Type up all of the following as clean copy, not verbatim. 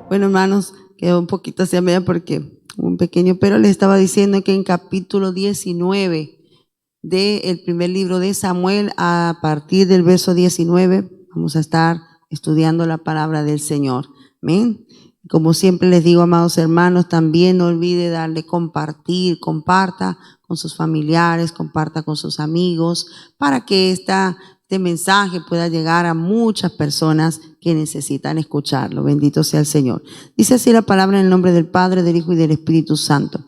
Bueno, hermanos, quedó un poquito hacia media porque un pequeño, pero les estaba diciendo que en capítulo 19 del primer libro de Samuel, a partir del verso 19, vamos a estar estudiando la palabra del Señor. Amén. Como siempre les digo, amados hermanos, también no olvide darle compartir, comparta con sus familiares, comparta con sus amigos, para que este mensaje pueda llegar a muchas personas que necesitan escucharlo. Bendito sea el Señor. Dice así la palabra en el nombre del Padre, del Hijo y del Espíritu Santo.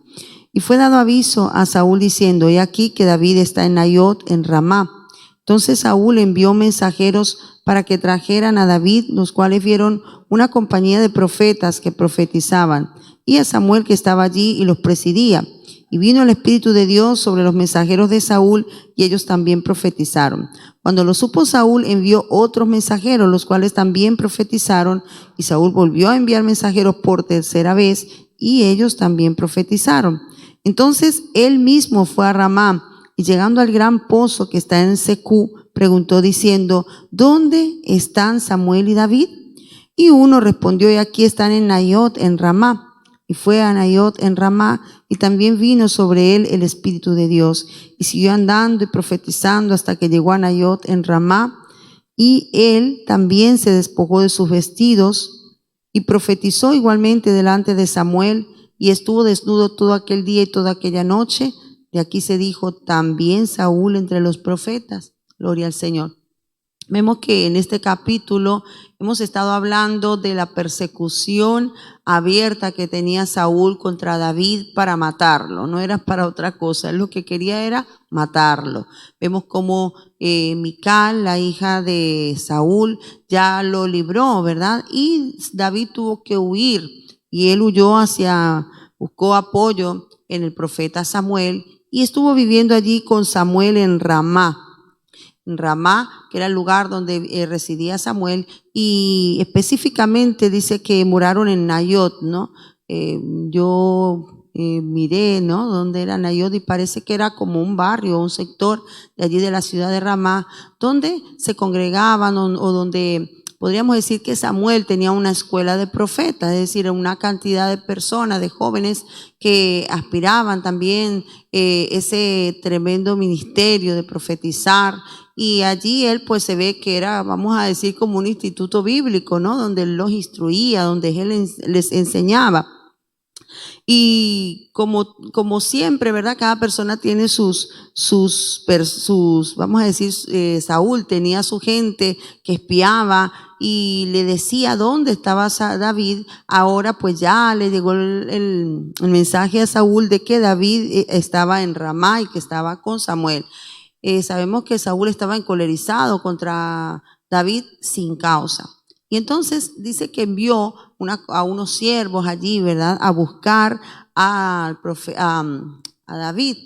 Y fue dado aviso a Saúl diciendo: he aquí que David está en Naiot, en Ramá. Entonces Saúl envió mensajeros para que trajeran a David, los cuales vieron una compañía de profetas que profetizaban, y a Samuel que estaba allí y los presidía. Y vino el Espíritu de Dios sobre los mensajeros de Saúl, y ellos también profetizaron. Cuando lo supo Saúl, envió otros mensajeros, los cuales también profetizaron, y Saúl volvió a enviar mensajeros por tercera vez, y ellos también profetizaron. Entonces él mismo fue a Ramá, y llegando al gran pozo que está en Secú, preguntó diciendo: ¿dónde están Samuel y David? Y uno respondió: y aquí están en Naiot, en Ramá. Y fue a Naiot en Ramá, y también vino sobre él el Espíritu de Dios. Y siguió andando y profetizando hasta que llegó a Naiot en Ramá. Y él también se despojó de sus vestidos y profetizó igualmente delante de Samuel, y estuvo desnudo todo aquel día y toda aquella noche. De aquí se dijo: también Saúl entre los profetas. Gloria al Señor. Vemos que en este capítulo hemos estado hablando de la persecución abierta que tenía Saúl contra David para matarlo. No era para otra cosa, él lo que quería era matarlo. Vemos como Mical, la hija de Saúl, ya lo libró, ¿verdad? Y David tuvo que huir, y él buscó apoyo en el profeta Samuel, y estuvo viviendo allí con Samuel en Ramá, que era el lugar donde residía Samuel, y específicamente dice que muraron en Naiot, ¿no? Yo miré, ¿no?, dónde era Naiot, y parece que era como un barrio, un sector de allí de la ciudad de Ramá, donde se congregaban o donde podríamos decir que Samuel tenía una escuela de profetas, es decir, una cantidad de personas, de jóvenes que aspiraban también ese tremendo ministerio de profetizar. Y allí él pues se ve que era, vamos a decir, como un instituto bíblico, ¿no?, donde él los instruía, donde él les enseñaba. Y como siempre, ¿verdad?, cada persona tiene sus, vamos a decir, Saúl tenía su gente que espiaba y le decía dónde estaba David. Ahora pues ya le llegó el mensaje a Saúl de que David estaba en Ramá y que estaba con Samuel. Sabemos que Saúl estaba encolerizado contra David sin causa. Y entonces dice que envió a unos siervos allí, ¿verdad?, a buscar a David.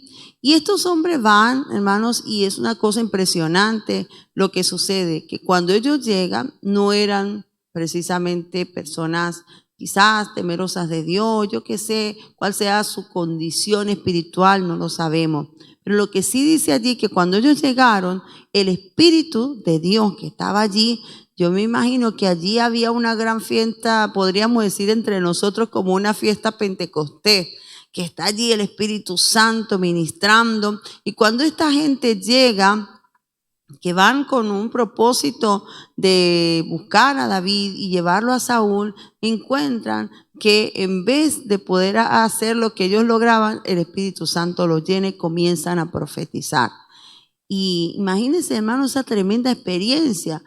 Y estos hombres van, hermanos, y es una cosa impresionante lo que sucede, que cuando ellos llegan no eran precisamente personas quizás temerosas de Dios, yo qué sé, cuál sea su condición espiritual, no lo sabemos. Pero lo que sí dice allí, que cuando ellos llegaron, el Espíritu de Dios que estaba allí, yo me imagino que allí había una gran fiesta, podríamos decir entre nosotros como una fiesta pentecostés, que está allí el Espíritu Santo ministrando. Y cuando esta gente llega, que van con un propósito de buscar a David y llevarlo a Saúl, encuentran que en vez de poder hacer lo que ellos lograban, el Espíritu Santo los llena y comienzan a profetizar. Y imagínense, hermanos, esa tremenda experiencia.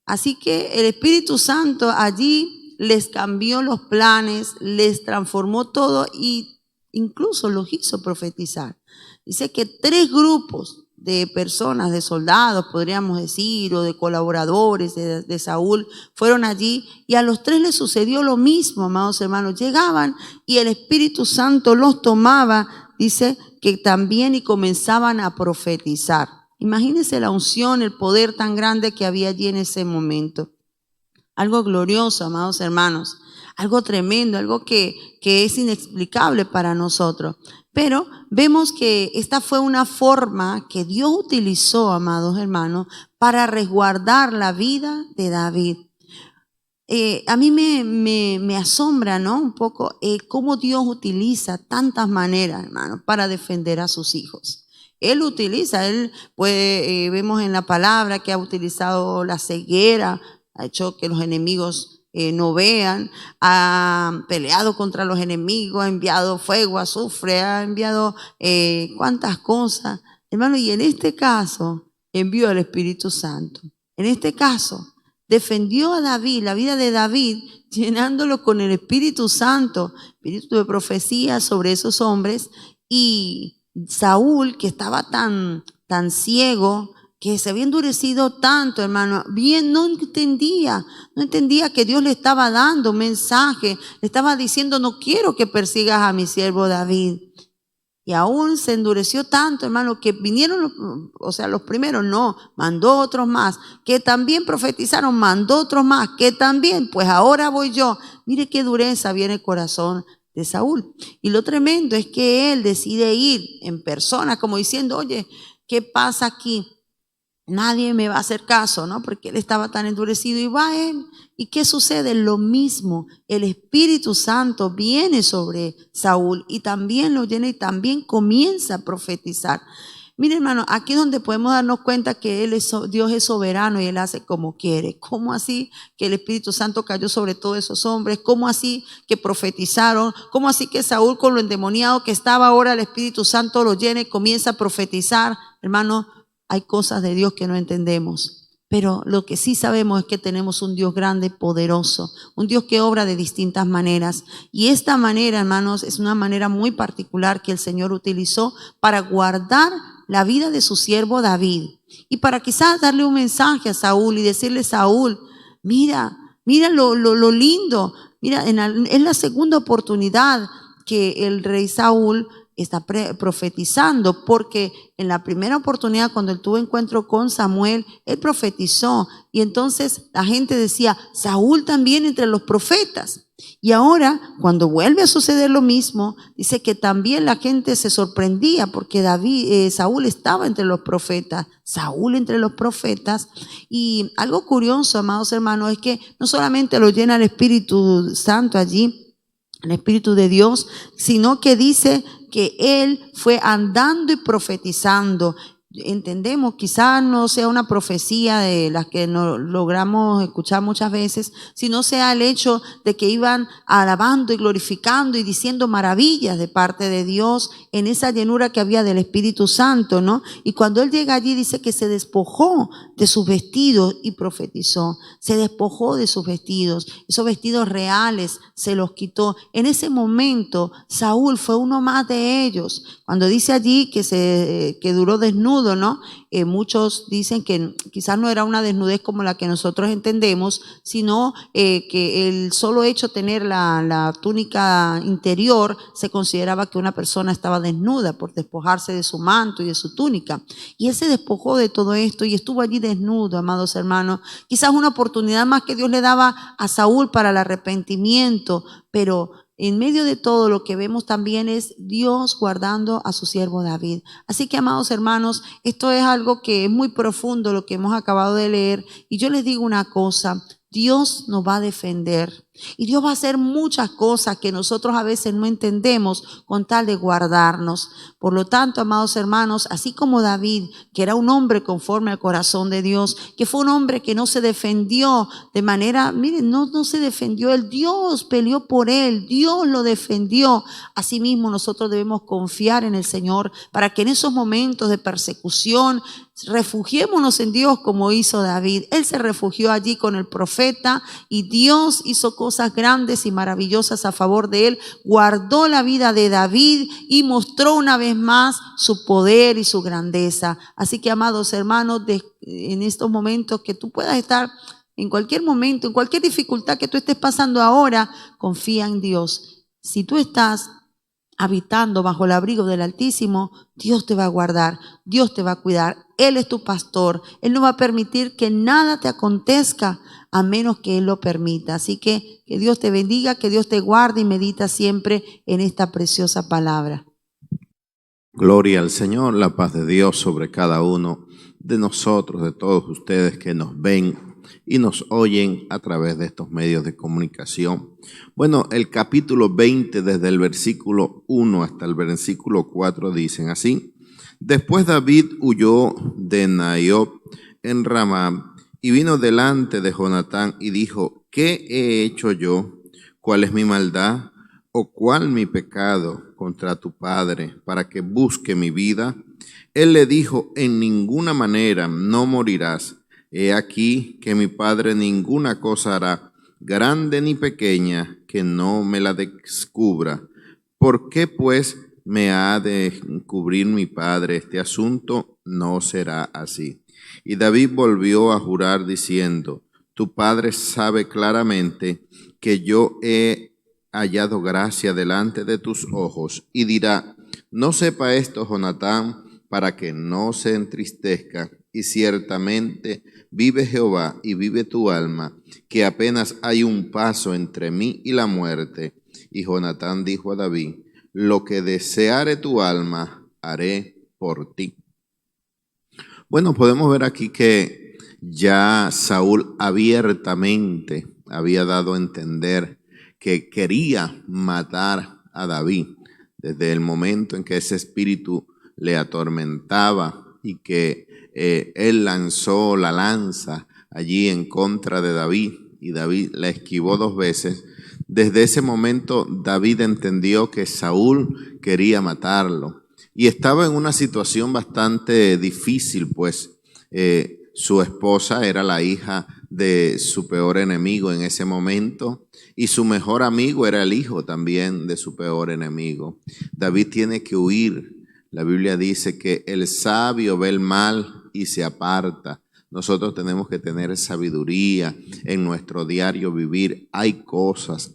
Así que el Espíritu Santo allí les cambió los planes, les transformó todo e incluso los hizo profetizar. Dice que 3 grupos de personas, de soldados, podríamos decir, o de colaboradores de Saúl, fueron allí, y a los 3 les sucedió lo mismo, amados hermanos. Llegaban y el Espíritu Santo los tomaba, dice que también, y comenzaban a profetizar. Imagínense la unción, el poder tan grande que había allí en ese momento. Algo glorioso, amados hermanos, algo tremendo, algo que es inexplicable para nosotros. Pero vemos que esta fue una forma que Dios utilizó, amados hermanos, para resguardar la vida de David. a mí me asombra, ¿no? Un poco cómo Dios utiliza tantas maneras, hermano, para defender a sus hijos. Él utiliza, vemos en la palabra que ha utilizado la ceguera, ha hecho que los enemigos no vean, ha peleado contra los enemigos, ha enviado fuego, azufre, ha enviado cuántas cosas, hermano, y en este caso envió al Espíritu Santo. En este caso defendió a David, la vida de David, llenándolo con el Espíritu Santo, espíritu de profecía sobre esos hombres. Y Saúl, que estaba tan ciego, que se había endurecido tanto, hermano, bien no entendía que Dios le estaba dando un mensaje, le estaba diciendo: no quiero que persigas a mi siervo David. Y aún se endureció tanto, hermano, que vinieron, o sea, los primeros no, mandó otros más, que también profetizaron, mandó otros más, que también, pues ahora voy yo. Mire qué dureza viene el corazón de Saúl. Y lo tremendo es que él decide ir en persona, como diciendo: oye, ¿qué pasa aquí? Nadie me va a hacer caso, ¿no? Porque él estaba tan endurecido, y va él. ¿Y qué sucede? Lo mismo, el Espíritu Santo viene sobre Saúl y también lo llena y también comienza a profetizar. Mire, hermano, aquí es donde podemos darnos cuenta que Dios es soberano y Él hace como quiere. ¿Cómo así que el Espíritu Santo cayó sobre todos esos hombres? ¿Cómo así que profetizaron? ¿Cómo así que Saúl, con lo endemoniado que estaba ahora, el Espíritu Santo lo llena y comienza a profetizar? Hermano, hay cosas de Dios que no entendemos, pero lo que sí sabemos es que tenemos un Dios grande, poderoso, un Dios que obra de distintas maneras. Y esta manera, hermanos, es una manera muy particular que el Señor utilizó para guardar la vida de su siervo David y para quizás darle un mensaje a Saúl y decirle: Saúl, mira lo lindo, mira, es la segunda oportunidad que el rey Saúl está profetizando, porque en la primera oportunidad, cuando él tuvo encuentro con Samuel, él profetizó, y entonces la gente decía: Saúl también entre los profetas. Y ahora, cuando vuelve a suceder lo mismo, dice que también la gente se sorprendía porque Saúl estaba entre los profetas, Saúl entre los profetas. Y algo curioso, amados hermanos, es que no solamente lo llena el Espíritu Santo allí, el Espíritu de Dios, sino que dice que él fue andando y profetizando. Entendemos, quizás no sea una profecía de las que no logramos escuchar muchas veces, sino sea el hecho de que iban alabando y glorificando y diciendo maravillas de parte de Dios en esa llenura que había del Espíritu Santo, ¿no? Y cuando él llega allí, dice que se despojó de sus vestidos y profetizó. Se despojó de sus vestidos, esos vestidos reales se los quitó. En ese momento Saúl fue uno más de ellos. Cuando dice allí que duró desnudo, ¿no? Muchos dicen que quizás no era una desnudez como la que nosotros entendemos, sino que el solo hecho de tener la túnica interior se consideraba que una persona estaba desnuda por despojarse de su manto y de su túnica. Y él se despojó de todo esto y estuvo allí desnudo, amados hermanos. Quizás una oportunidad más que Dios le daba a Saúl para el arrepentimiento, pero en medio de todo lo que vemos también es Dios guardando a su siervo David. Así que, amados hermanos, esto es algo que es muy profundo, lo que hemos acabado de leer. Y yo les digo una cosa: Dios nos va a defender y Dios va a hacer muchas cosas que nosotros a veces no entendemos con tal de guardarnos. Por lo tanto, amados hermanos, así como David, que era un hombre conforme al corazón de Dios, que fue un hombre que no se defendió de manera, miren, no se defendió él, Dios peleó por él, Dios lo defendió. Asimismo, nosotros debemos confiar en el Señor para que en esos momentos de persecución refugiémonos en Dios como hizo David. Él se refugió allí con el profeta y Dios hizo cosas grandes y maravillosas a favor de él. Guardó la vida de David y mostró una vez más su poder y su grandeza. Así que, amados hermanos, en estos momentos que tú puedas estar en cualquier momento, en cualquier dificultad que tú estés pasando ahora, confía en Dios. Si tú estás habitando bajo el abrigo del Altísimo, Dios te va a guardar, Dios te va a cuidar. Él es tu pastor, Él no va a permitir que nada te acontezca a menos que Él lo permita. Así que Dios te bendiga, que Dios te guarde y medita siempre en esta preciosa palabra. Gloria al Señor, la paz de Dios sobre cada uno de nosotros, de todos ustedes que nos ven y nos oyen a través de estos medios de comunicación. Bueno, el capítulo 20, desde el versículo 1 hasta el versículo 4, dicen así: Después David huyó de Naiob en Ramá y vino delante de Jonatán y dijo: ¿Qué he hecho yo? ¿Cuál es mi maldad? ¿O cuál mi pecado contra tu padre para que busque mi vida? Él le dijo: En ninguna manera, no morirás. He aquí que mi padre ninguna cosa hará, grande ni pequeña, que no me la descubra. ¿Por qué pues me ha de encubrir mi padre este asunto? No será así. Y David volvió a jurar diciendo: Tu padre sabe claramente que yo he hallado gracia delante de tus ojos, y dirá: No sepa esto Jonatán, para que no se entristezca. Y ciertamente vive Jehová y vive tu alma, que apenas hay un paso entre mí y la muerte. Y Jonatán dijo a David: Lo que deseare tu alma, haré por ti. Bueno, podemos ver aquí que ya Saúl abiertamente había dado a entender que quería matar a David desde el momento en que ese espíritu le atormentaba y que él lanzó la lanza allí en contra de David y David la esquivó 2 veces. Desde ese momento David entendió que Saúl quería matarlo y estaba en una situación bastante difícil, pues su esposa era la hija de su peor enemigo en ese momento y su mejor amigo era el hijo también de su peor enemigo. David tiene que huir. La Biblia dice que el sabio ve el mal y se aparta. Nosotros tenemos que tener sabiduría en nuestro diario vivir. Hay cosas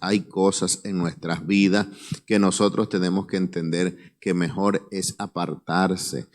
en nuestras vidas que nosotros tenemos que entender que mejor es apartarse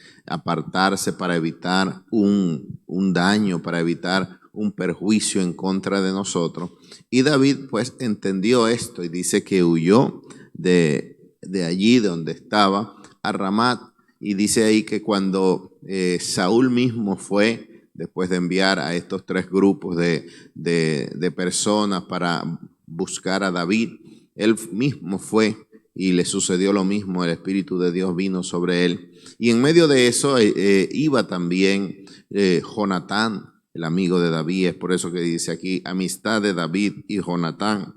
para evitar un daño, para evitar un perjuicio en contra de nosotros. Y David pues entendió esto y dice que huyó de allí donde estaba a Ramat, y dice ahí que cuando Saúl mismo fue, después de enviar a estos 3 grupos de personas para buscar a David, él mismo fue y le sucedió lo mismo. El Espíritu de Dios vino sobre él. Y en medio de eso iba también Jonatán, el amigo de David. Es por eso que dice aquí: amistad de David y Jonatán.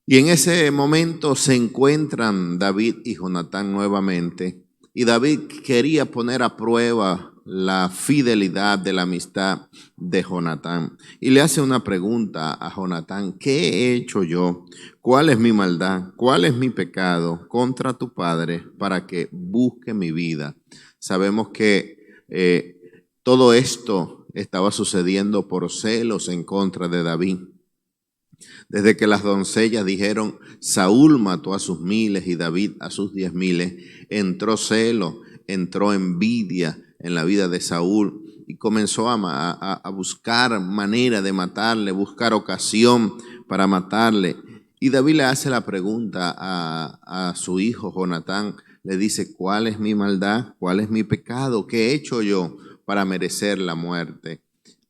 Y en ese momento se encuentran David y Jonatán nuevamente. Y David quería poner a prueba la fidelidad de la amistad de Jonatán. Y le hace una pregunta a Jonatán: ¿qué he hecho yo? ¿Cuál es mi maldad? ¿Cuál es mi pecado contra tu padre para que busque mi vida? Sabemos que todo esto estaba sucediendo por celos en contra de David. Desde que las doncellas dijeron: Saúl mató a sus 1000 y David a sus 10,000, entró celo, entró envidia en la vida de Saúl y comenzó a buscar manera de matarle, buscar ocasión para matarle. Y David le hace la pregunta a su hijo Jonatán, le dice: ¿cuál es mi maldad? ¿Cuál es mi pecado? ¿Qué he hecho yo para merecer la muerte?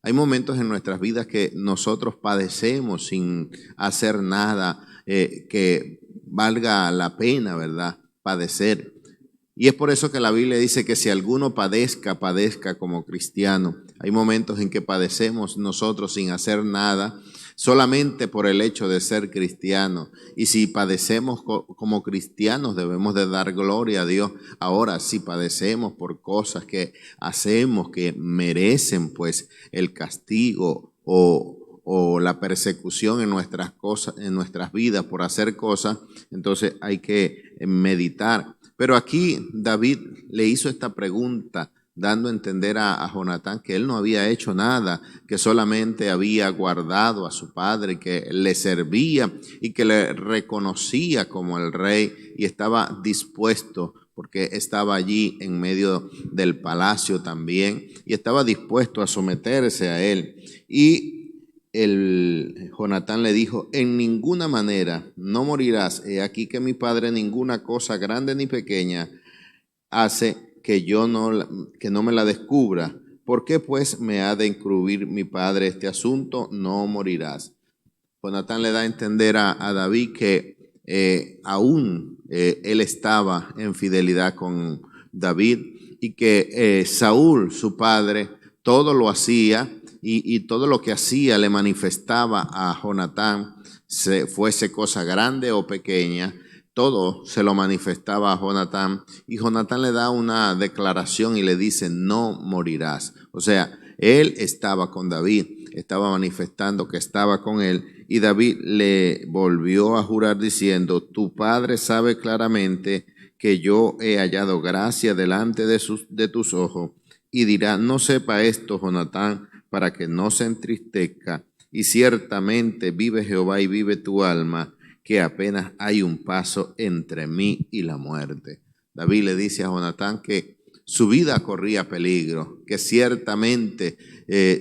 Hay momentos en nuestras vidas que nosotros padecemos sin hacer nada que valga la pena, ¿verdad? Padecer. Y es por eso que la Biblia dice que si alguno padezca, padezca como cristiano. Hay momentos en que padecemos nosotros sin hacer nada, solamente por el hecho de ser cristiano. Y si padecemos como cristianos, debemos de dar gloria a Dios. Ahora, si padecemos por cosas que hacemos que merecen pues el castigo o la persecución en nuestras cosas, en nuestras vidas por hacer cosas, entonces hay que meditar. Pero aquí David le hizo esta pregunta, dando a entender a Jonatán que él no había hecho nada, que solamente había guardado a su padre, que le servía y que le reconocía como el rey y estaba dispuesto, porque estaba allí en medio del palacio también, y estaba dispuesto a someterse a él. Y Jonatán le dijo: en ninguna manera, no morirás. He aquí que mi padre ninguna cosa grande ni pequeña hace que no me la descubra. ¿Por qué pues me ha de encubrir mi padre este asunto? No morirás. Jonatán le da a entender a David que aún él estaba en fidelidad con David y que Saúl, su padre, todo lo hacía y todo lo que hacía le manifestaba a Jonatán, fuese cosa grande o pequeña, todo se lo manifestaba a Jonatán, y Jonatán le da una declaración y le dice: no morirás. O sea, él estaba con David, estaba manifestando que estaba con él, y David le volvió a jurar diciendo: tu padre sabe claramente que yo he hallado gracia delante de tus ojos, y dirá: no sepa esto Jonatán, para que no se entristezca, y ciertamente vive Jehová y vive tu alma, que apenas hay un paso entre mí y la muerte. David le dice a Jonatán que su vida corría peligro, que ciertamente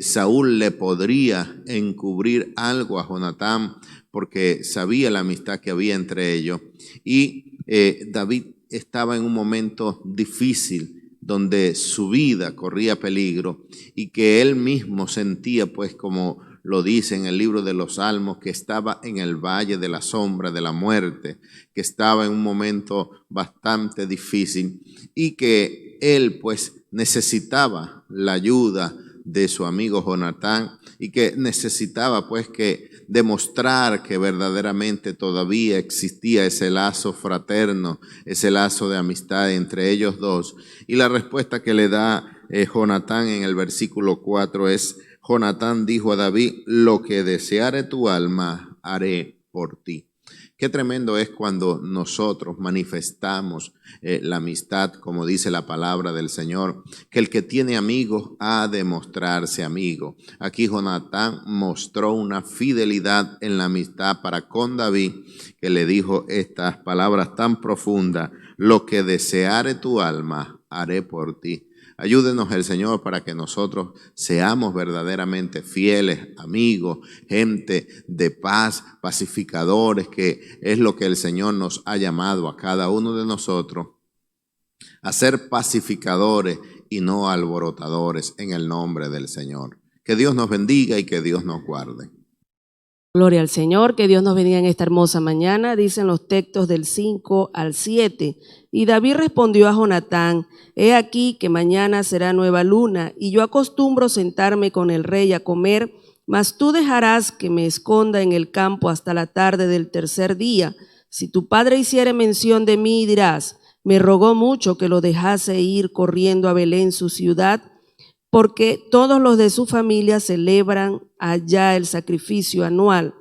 Saúl le podría encubrir algo a Jonatán porque sabía la amistad que había entre ellos, y David estaba en un momento difícil donde su vida corría peligro y que él mismo sentía, pues, como lo dice en el libro de los Salmos, que estaba en el valle de la sombra de la muerte, que estaba en un momento bastante difícil y que él pues necesitaba la ayuda de su amigo Jonatán y que necesitaba pues que demostrar que verdaderamente todavía existía ese lazo fraterno, ese lazo de amistad entre ellos dos. Y la respuesta que le da Jonatán en el versículo 4 es: Jonatán dijo a David: lo que deseare tu alma haré por ti. Qué tremendo es cuando nosotros manifestamos la amistad, como dice la palabra del Señor, que el que tiene amigos ha de mostrarse amigo. Aquí Jonatán mostró una fidelidad en la amistad para con David, que le dijo estas palabras tan profundas: lo que deseare tu alma haré por ti. Ayúdenos el Señor para que nosotros seamos verdaderamente fieles, amigos, gente de paz, pacificadores, que es lo que el Señor nos ha llamado a cada uno de nosotros, a ser pacificadores y no alborotadores en el nombre del Señor. Que Dios nos bendiga y que Dios nos guarde. Gloria al Señor, que Dios nos bendiga en esta hermosa mañana. Dicen los textos del 5 al 7. Y David respondió a Jonatán: he aquí que mañana será nueva luna, y yo acostumbro sentarme con el rey a comer, mas tú dejarás que me esconda en el campo hasta la tarde del tercer día. Si tu padre hiciere mención de mí, dirás: me rogó mucho que lo dejase ir corriendo a Belén, su ciudad, porque todos los de su familia celebran allá el sacrificio anual.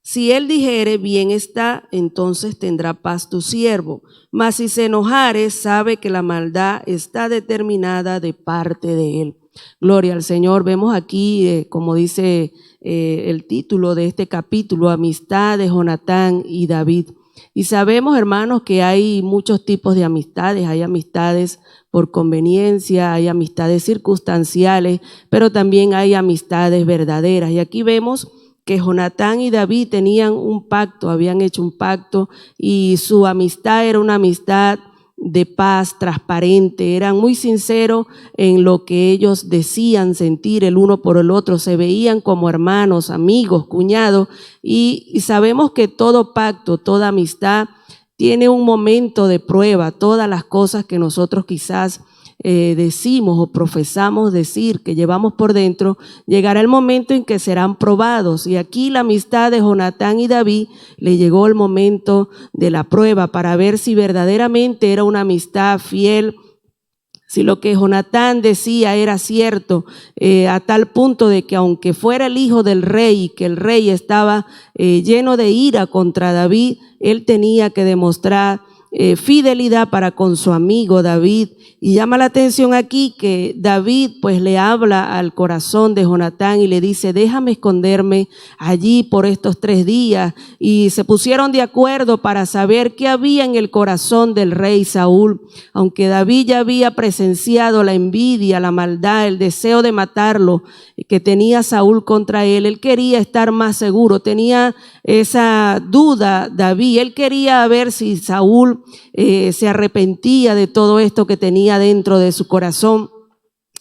Si él dijere: bien está, entonces tendrá paz tu siervo. Mas si se enojare, sabe que la maldad está determinada de parte de él. Gloria al Señor. Vemos aquí, como dice el título de este capítulo, amistad de Jonatán y David. Y sabemos, hermanos, que hay muchos tipos de amistades. Hay amistades por conveniencia, hay amistades circunstanciales, pero también hay amistades verdaderas. Y aquí vemos que Jonatán y David tenían un pacto, habían hecho un pacto, y su amistad era una amistad de paz, transparente. Eran muy sinceros en lo que ellos decían sentir el uno por el otro, se veían como hermanos, amigos, cuñados, y sabemos que todo pacto, toda amistad tiene un momento de prueba. Todas las cosas que nosotros quizás decimos o profesamos decir, que llevamos por dentro, llegará el momento en que serán probados. Y aquí la amistad de Jonatán y David le llegó el momento de la prueba para ver si verdaderamente era una amistad fiel, si lo que Jonatán decía era cierto, a tal punto de que aunque fuera el hijo del rey y que el rey estaba lleno de ira contra David, él tenía que demostrar fidelidad para con su amigo David. Y llama la atención aquí que David pues le habla al corazón de Jonatán y le dice: déjame esconderme allí por estos 3 días. Y se pusieron de acuerdo para saber qué había en el corazón del rey Saúl. Aunque David ya había presenciado la envidia, la maldad, el deseo de matarlo que tenía Saúl contra él, él quería estar más seguro, tenía esa duda David, él quería ver si Saúl se arrepentía de todo esto que tenía dentro de su corazón.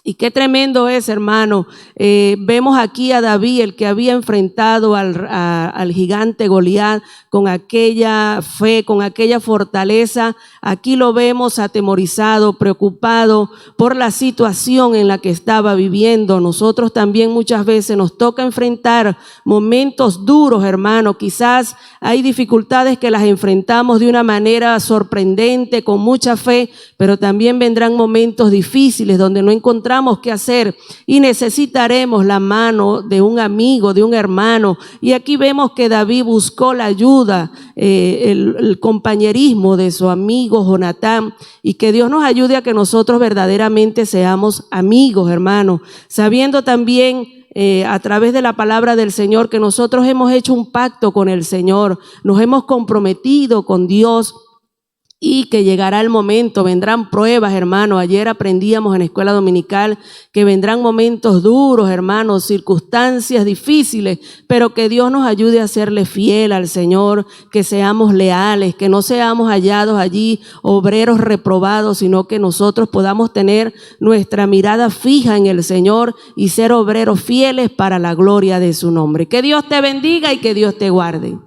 Y qué tremendo es, hermano. Vemos aquí a David, el que había enfrentado al gigante Goliat con aquella fe, con aquella fortaleza. Aquí lo vemos atemorizado, preocupado por la situación en la que estaba viviendo. Nosotros también muchas veces nos toca enfrentar momentos duros, hermano. Quizás hay dificultades que las enfrentamos de una manera sorprendente, con mucha fe, pero también vendrán momentos difíciles donde no encontramos qué hacer y necesitaremos la mano de un amigo, de un hermano. Y aquí vemos que David buscó la ayuda, el compañerismo de su amigo Jonatán, y que Dios nos ayude a que nosotros verdaderamente seamos amigos, hermanos, sabiendo también a través de la palabra del Señor que nosotros hemos hecho un pacto con el Señor, nos hemos comprometido con Dios. Y que llegará el momento, vendrán pruebas, hermano. Ayer aprendíamos en la escuela dominical que vendrán momentos duros, hermanos, circunstancias difíciles, pero que Dios nos ayude a serle fiel al Señor, que seamos leales, que no seamos hallados allí obreros reprobados, sino que nosotros podamos tener nuestra mirada fija en el Señor y ser obreros fieles para la gloria de su nombre. Que Dios te bendiga y que Dios te guarde.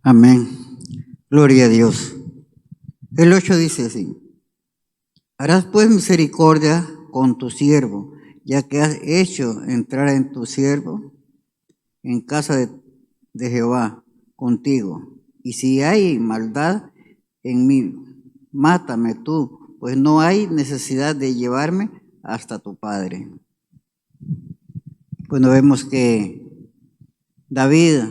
Amén. Gloria a Dios. El 8 dice así: harás pues misericordia con tu siervo, ya que has hecho entrar en tu siervo en casa de Jehová contigo. Y si hay maldad en mí, mátame tú, pues no hay necesidad de llevarme hasta tu padre. Bueno, vemos que David,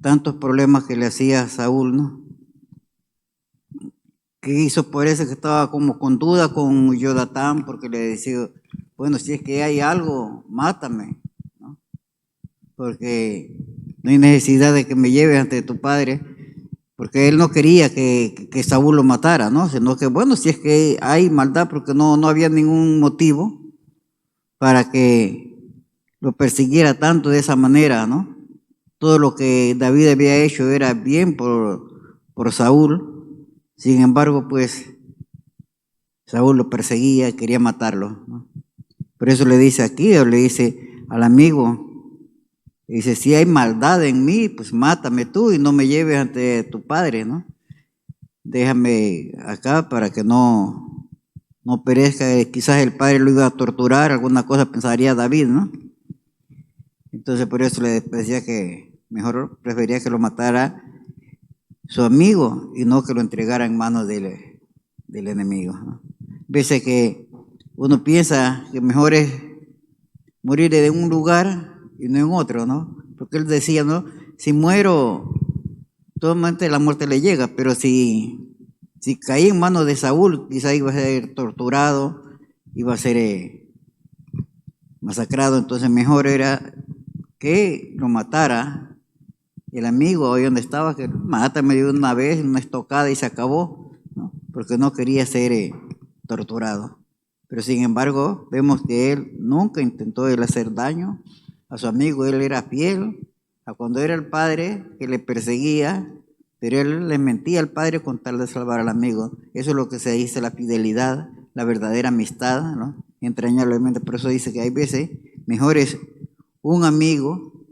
tantos problemas que le hacía a Saúl, ¿no? Que hizo por eso que estaba como con duda con Jonatán, porque le decía, bueno, si es que hay algo, mátame, ¿no? Porque no hay necesidad de que me lleve ante tu padre, porque él no quería que Saúl lo matara, ¿no? Sino que, bueno, si es que hay maldad, porque no había ningún motivo para que lo persiguiera tanto de esa manera, ¿no? Todo lo que David había hecho era bien por Saúl. Sin embargo, pues, Saúl lo perseguía, quería matarlo, ¿no? Por eso le dice aquí, o le dice al amigo, dice, si hay maldad en mí, pues mátame tú y no me lleves ante tu padre, ¿no? Déjame acá para que no perezca. Quizás el padre lo iba a torturar, alguna cosa pensaría David, ¿no? Entonces por eso le decía que mejor prefería que lo matara su amigo y no que lo entregara en manos del enemigo, ¿no? Veces que uno piensa que mejor es morir en un lugar y no en otro, ¿no? Porque él decía, ¿no? Si muero, totalmente la muerte le llega, pero si caí en manos de Saúl, quizá iba a ser torturado, iba a ser masacrado. Entonces mejor era que lo matara el amigo ahí donde estaba, que mátame de una vez, una estocada y se acabó, ¿no? Porque no quería ser torturado. Pero sin embargo, vemos que él nunca intentó hacer daño a su amigo. Él era fiel a cuando era el padre que le perseguía, pero él le mentía al padre con tal de salvar al amigo. Eso es lo que se dice la fidelidad, la verdadera amistad, ¿no? Entrañablemente. Por eso dice que hay veces mejor es un amigo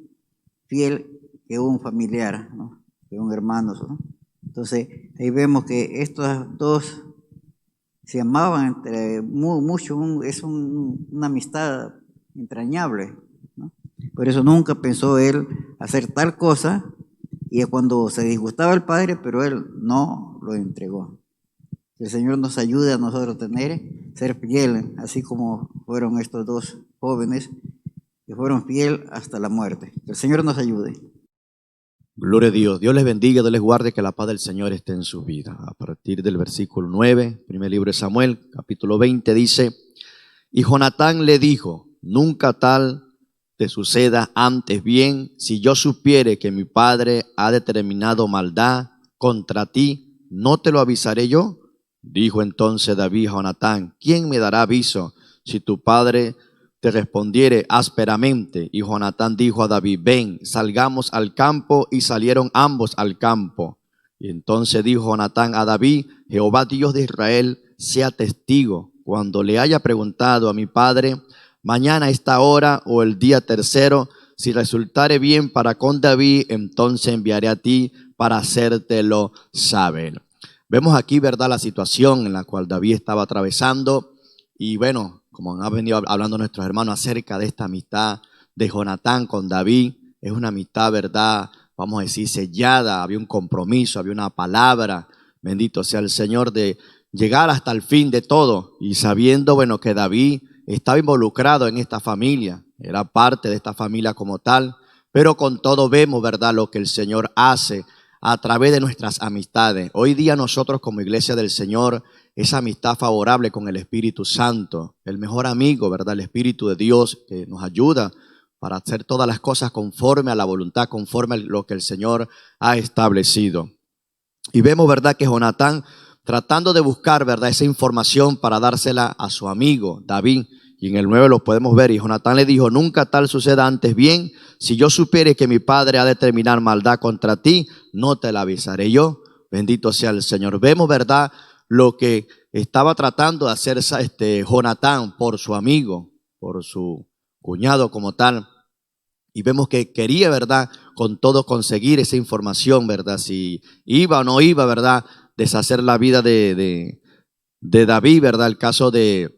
fiel que un familiar, ¿no? Que un hermano, ¿no? Entonces ahí vemos que estos dos se amaban entre mucho, es una amistad entrañable, ¿no? Por eso nunca pensó él hacer tal cosa, y cuando se disgustaba el padre, pero él no lo entregó. Que el Señor nos ayude a nosotros ser fieles, así como fueron estos dos jóvenes que fueron fieles hasta la muerte. Que el Señor nos ayude. Gloria a Dios. Dios les bendiga, Dios les guarde, que la paz del Señor esté en su vida. A partir del versículo 9, primer libro de Samuel, capítulo 20, dice: y Jonatán le dijo, nunca tal te suceda, antes bien, si yo supiere que mi padre ha determinado maldad contra ti, ¿no te lo avisaré yo? Dijo entonces David a Jonatán, ¿quién me dará aviso si tu padre te respondiere ásperamente? Y Jonatán dijo a David, ven, salgamos al campo. Y salieron ambos al campo. Y entonces dijo Jonatán a David, Jehová Dios de Israel sea testigo, cuando le haya preguntado a mi padre, mañana a esta hora o el día tercero, si resultare bien para con David, entonces enviaré a ti para hacértelo saber. Vemos aquí, ¿verdad?, la situación en la cual David estaba atravesando. Y bueno, como han venido hablando nuestros hermanos acerca de esta amistad de Jonatán con David, es una amistad, ¿verdad?, vamos a decir, sellada. Había un compromiso, había una palabra, bendito sea el Señor, de llegar hasta el fin de todo. Y sabiendo, bueno, que David estaba involucrado en esta familia, era parte de esta familia como tal, pero con todo vemos, ¿verdad?, lo que el Señor hace a través de nuestras amistades. Hoy día nosotros como iglesia del Señor, esa amistad favorable con el Espíritu Santo, el mejor amigo, ¿verdad?, el Espíritu de Dios que nos ayuda para hacer todas las cosas conforme a la voluntad, conforme a lo que el Señor ha establecido. Y vemos, ¿verdad?, que Jonatán, tratando de buscar, ¿verdad?, esa información para dársela a su amigo David, y en el 9 lo podemos ver, y Jonatán le dijo, nunca tal suceda antes bien, si yo supiere que mi padre ha de terminar maldad contra ti, no te la avisaré yo, bendito sea el Señor. Vemos, ¿verdad?, lo que estaba tratando de hacer Jonatán por su amigo, por su cuñado como tal, y vemos que quería, ¿verdad?, con todo conseguir esa información, ¿verdad?, si iba o no iba, ¿verdad?, deshacer la vida de David, ¿verdad?, el caso de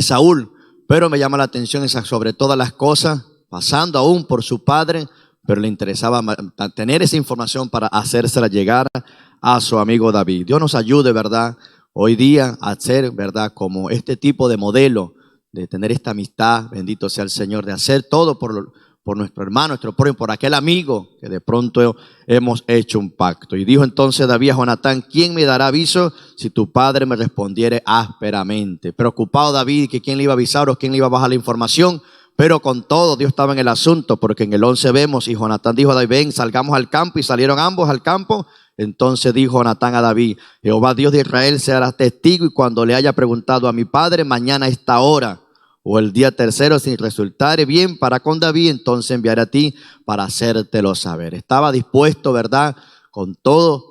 Saúl. Pero me llama la atención esa, sobre todas las cosas, pasando aún por su padre, pero le interesaba tener esa información para hacérsela llegar a su amigo David. Dios nos ayude, ¿verdad?, hoy día a ser, ¿verdad?, como este tipo de modelo, de tener esta amistad, bendito sea el Señor, de hacer todo por nuestro hermano, nuestro prójimo, por aquel amigo que de pronto hemos hecho un pacto. Y dijo entonces David a Jonatán, ¿quién me dará aviso si tu padre me respondiere ásperamente? Preocupado David que quién le iba a avisar o quién le iba a bajar la información, pero con todo Dios estaba en el asunto, porque en el 11 vemos, y Jonatán dijo a David, ven, salgamos al campo, y salieron ambos al campo. Entonces dijo Jonatán a David, Jehová Dios de Israel será testigo, y cuando le haya preguntado a mi padre, mañana a esta hora o el día tercero, si resultare bien para con David, entonces enviaré a ti para hacértelo saber. Estaba dispuesto, ¿verdad?, con todo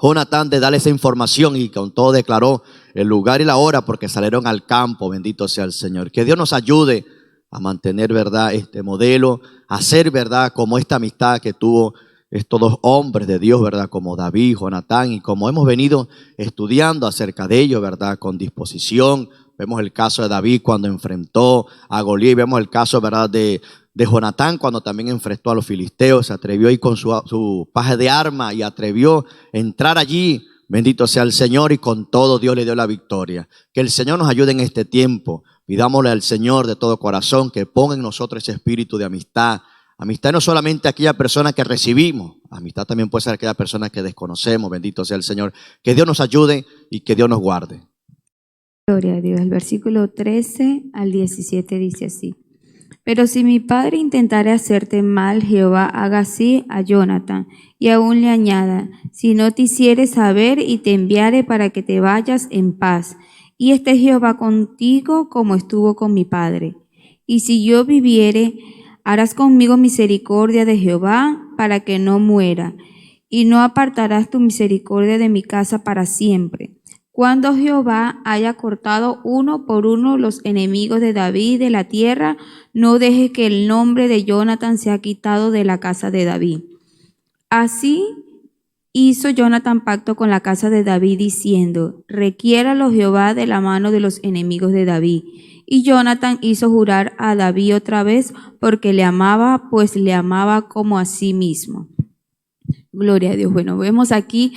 Jonatán de darle esa información, y con todo declaró el lugar y la hora, porque salieron al campo, bendito sea el Señor. Que Dios nos ayude a mantener, ¿verdad?, este modelo, a hacer, ¿verdad?, como esta amistad que tuvo estos dos hombres de Dios, ¿verdad?, como David, Jonatán, y como hemos venido estudiando acerca de ellos, ¿verdad?, con disposición. Vemos el caso de David cuando enfrentó a Goliat, y vemos el caso, ¿verdad?, de Jonatán cuando también enfrentó a los filisteos. Se atrevió a ir con su paje de arma y atrevió a entrar allí. Bendito sea el Señor, y con todo Dios le dio la victoria. Que el Señor nos ayude en este tiempo. Pidámosle al Señor de todo corazón que ponga en nosotros ese espíritu de amistad. Amistad no solamente aquella persona que recibimos, amistad también puede ser aquella persona que desconocemos. Bendito sea el Señor. Que Dios nos ayude y que Dios nos guarde. Gloria a Dios. El versículo 13 al 17 dice así. Pero si mi padre intentare hacerte mal, Jehová haga así a Jonatán, y aún le añada, si no te hiciere saber y te enviare para que te vayas en paz, y esté Jehová contigo como estuvo con mi padre. Y si yo viviere, harás conmigo misericordia de Jehová para que no muera, y no apartarás tu misericordia de mi casa para siempre. Cuando Jehová haya cortado uno por uno los enemigos de David de la tierra, no deje que el nombre de Jonatán sea quitado de la casa de David. Así hizo Jonatán pacto con la casa de David, diciendo, requiéralo Jehová de la mano de los enemigos de David. Y Jonatán hizo jurar a David otra vez, porque le amaba, pues le amaba como a sí mismo. Gloria a Dios. Bueno, vemos aquí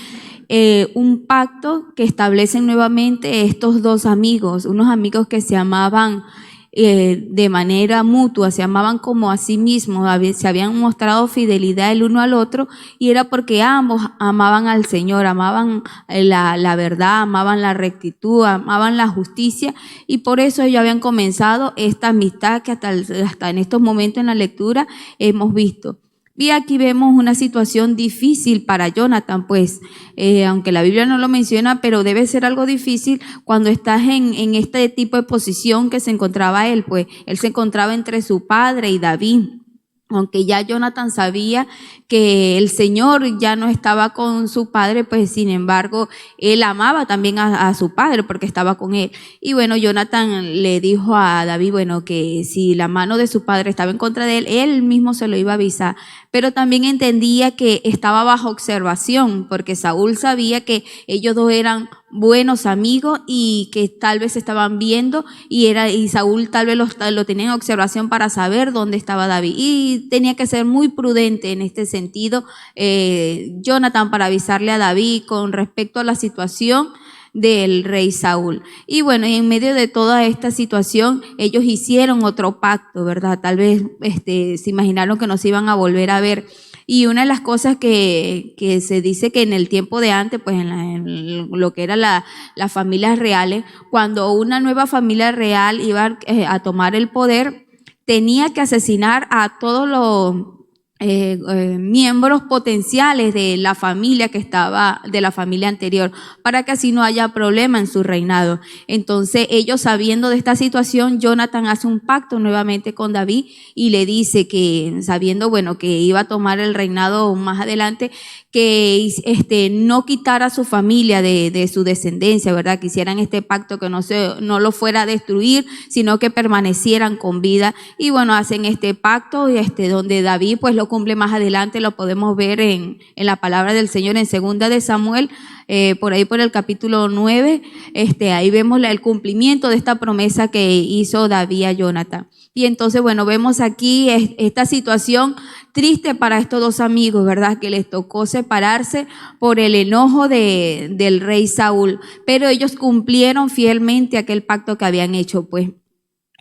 un pacto que establecen nuevamente estos dos amigos, unos amigos que se amaban de manera mutua, se amaban como a sí mismos, se habían mostrado fidelidad el uno al otro, y era porque ambos amaban al Señor, amaban la verdad, amaban la rectitud, amaban la justicia, y por eso ellos habían comenzado esta amistad que hasta en estos momentos en la lectura hemos visto. Y aquí vemos una situación difícil para Jonatán, pues, aunque la Biblia no lo menciona, pero debe ser algo difícil cuando estás en este tipo de posición que se encontraba él, pues, él se encontraba entre su padre y David. Aunque ya Jonathan sabía que el Señor ya no estaba con su padre, pues sin embargo, él amaba también a su padre porque estaba con él. Y bueno, Jonathan le dijo a David, bueno, que si la mano de su padre estaba en contra de él, él mismo se lo iba a avisar. Pero también entendía que estaba bajo observación, porque Saúl sabía que ellos dos eran buenos amigos y que tal vez estaban viendo y Saúl tal vez lo tenía en observación para saber dónde estaba David, y tenía que ser muy prudente en este sentido Jonathan, para avisarle a David con respecto a la situación del rey Saúl. Y bueno, en medio de toda esta situación, ellos hicieron otro pacto, ¿verdad? Tal vez se imaginaron que no se iban a volver a ver. Y una de las cosas que se dice que en el tiempo de antes, pues en lo que eran las familias reales, cuando una nueva familia real iba a tomar el poder, tenía que asesinar a todos los miembros potenciales de la familia que estaba, de la familia anterior, para que así no haya problema en su reinado. Entonces ellos, sabiendo de esta situación, Jonathan hace un pacto nuevamente con David y le dice que, sabiendo, bueno, que iba a tomar el reinado más adelante, que no quitara a su familia de su descendencia, ¿verdad? Que hicieran este pacto, que no lo fuera a destruir, sino que permanecieran con vida. Y bueno, hacen este pacto donde David pues lo cumple más adelante. Lo podemos ver en la palabra del Señor en 2 de Samuel, por ahí por el capítulo 9. Ahí vemos el cumplimiento de esta promesa que hizo David a Jonathan. Y entonces, bueno, vemos aquí esta situación triste para estos dos amigos, ¿verdad? Que les tocó separarse por el enojo del rey Saúl, pero ellos cumplieron fielmente aquel pacto que habían hecho, pues.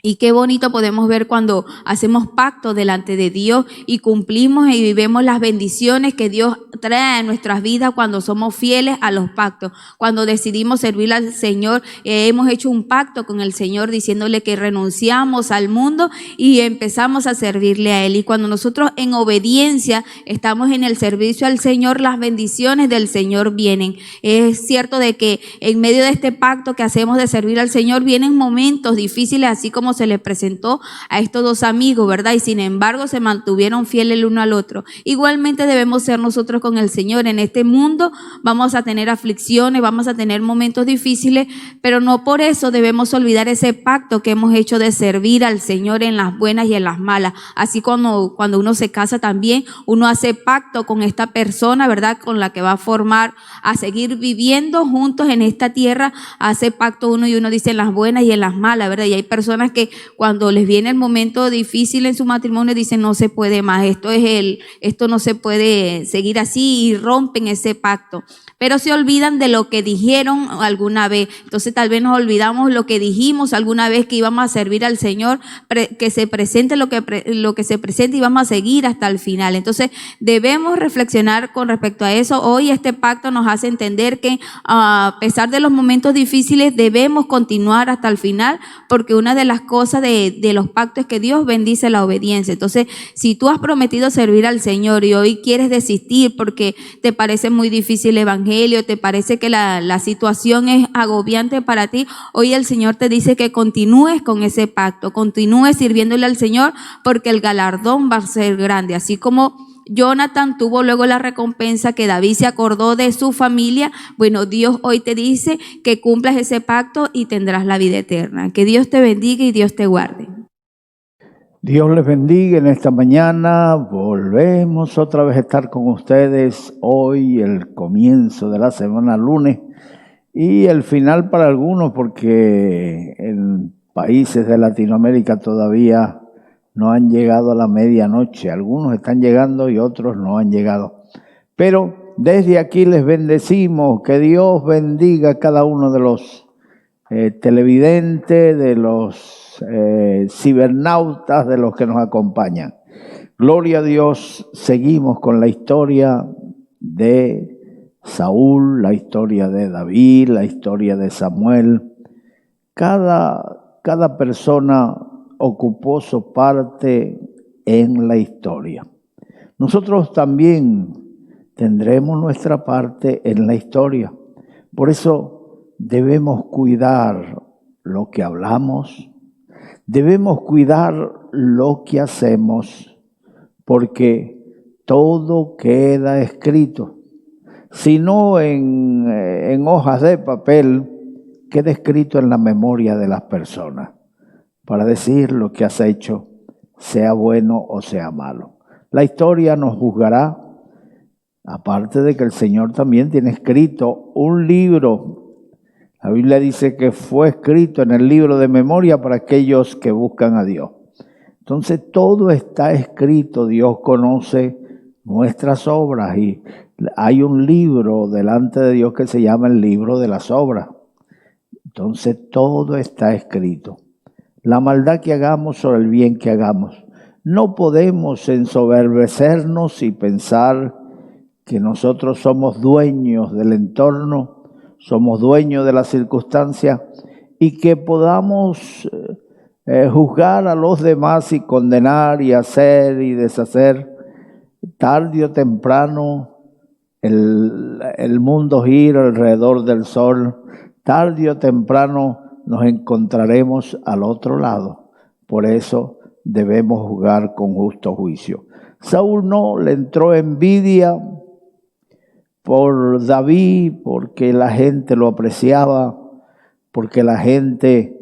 Y qué bonito podemos ver cuando hacemos pacto delante de Dios y cumplimos y vivimos las bendiciones que Dios trae a nuestras vidas cuando somos fieles a los pactos. Cuando decidimos servir al Señor, hemos hecho un pacto con el Señor diciéndole que renunciamos al mundo y empezamos a servirle a Él. Y cuando nosotros en obediencia estamos en el servicio al Señor, las bendiciones del Señor vienen. Es cierto de que en medio de este pacto que hacemos de servir al Señor vienen momentos difíciles, así como se le presentó a estos dos amigos, ¿verdad? Y sin embargo se mantuvieron fieles el uno al otro. Igualmente debemos ser nosotros con el Señor. En este mundo vamos a tener aflicciones, vamos a tener momentos difíciles, pero no por eso debemos olvidar ese pacto que hemos hecho de servir al Señor en las buenas y en las malas. Así cuando uno se casa también, uno hace pacto con esta persona, ¿verdad? Con la que va a formar, a seguir viviendo juntos en esta tierra, hace pacto uno y uno dice en las buenas y en las malas, ¿verdad? Y hay personas que cuando les viene el momento difícil en su matrimonio dicen no se puede más, esto no se puede seguir así, y rompen ese pacto. Pero se olvidan de lo que dijeron alguna vez. Entonces tal vez nos olvidamos lo que dijimos alguna vez, que íbamos a servir al Señor, que se presente lo que se presente y vamos a seguir hasta el final. Entonces debemos reflexionar con respecto a eso. Hoy este pacto nos hace entender que a pesar de los momentos difíciles debemos continuar hasta el final, porque una de las cosas de los pactos es que Dios bendice la obediencia. Entonces, si tú has prometido servir al Señor y hoy quieres desistir porque te parece muy difícil el evangelio, te parece que la situación es agobiante para ti, hoy el Señor te dice que continúes con ese pacto, continúes sirviéndole al Señor, porque el galardón va a ser grande. Así como Jonathan tuvo luego la recompensa, que David se acordó de su familia, bueno, Dios hoy te dice que cumplas ese pacto y tendrás la vida eterna. Que Dios te bendiga y Dios te guarde. Dios les bendiga en esta mañana. Volvemos otra vez a estar con ustedes hoy, el comienzo de la semana lunes y el final para algunos, porque en países de Latinoamérica todavía no han llegado a la medianoche. Algunos están llegando y otros no han llegado. Pero desde aquí les bendecimos. Que Dios bendiga a cada uno de los televidentes, de los cibernautas, de los que nos acompañan. Gloria a Dios. Seguimos con la historia de Saúl, la historia de David, la historia de Samuel. Cada persona ocupó su parte en la historia. Nosotros también tendremos nuestra parte en la historia. Por eso debemos cuidar lo que hablamos, debemos cuidar lo que hacemos, porque todo queda escrito. Si no en hojas de papel, queda escrito en la memoria de las personas, para decir lo que has hecho, sea bueno o sea malo. La historia nos juzgará, aparte de que el Señor también tiene escrito un libro. La Biblia dice que fue escrito en el libro de memoria para aquellos que buscan a Dios. Entonces todo está escrito, Dios conoce nuestras obras y hay un libro delante de Dios que se llama el libro de las obras. Entonces todo está escrito. La maldad que hagamos o el bien que hagamos. No podemos ensoberbecernos y pensar que nosotros somos dueños del entorno, somos dueños de las circunstancias y que podamos juzgar a los demás y condenar y hacer y deshacer. Tarde o temprano el mundo gira alrededor del sol. Tarde o temprano nos encontraremos al otro lado. Por eso debemos juzgar con justo juicio. Saúl no le entró envidia por David, porque la gente lo apreciaba, porque la gente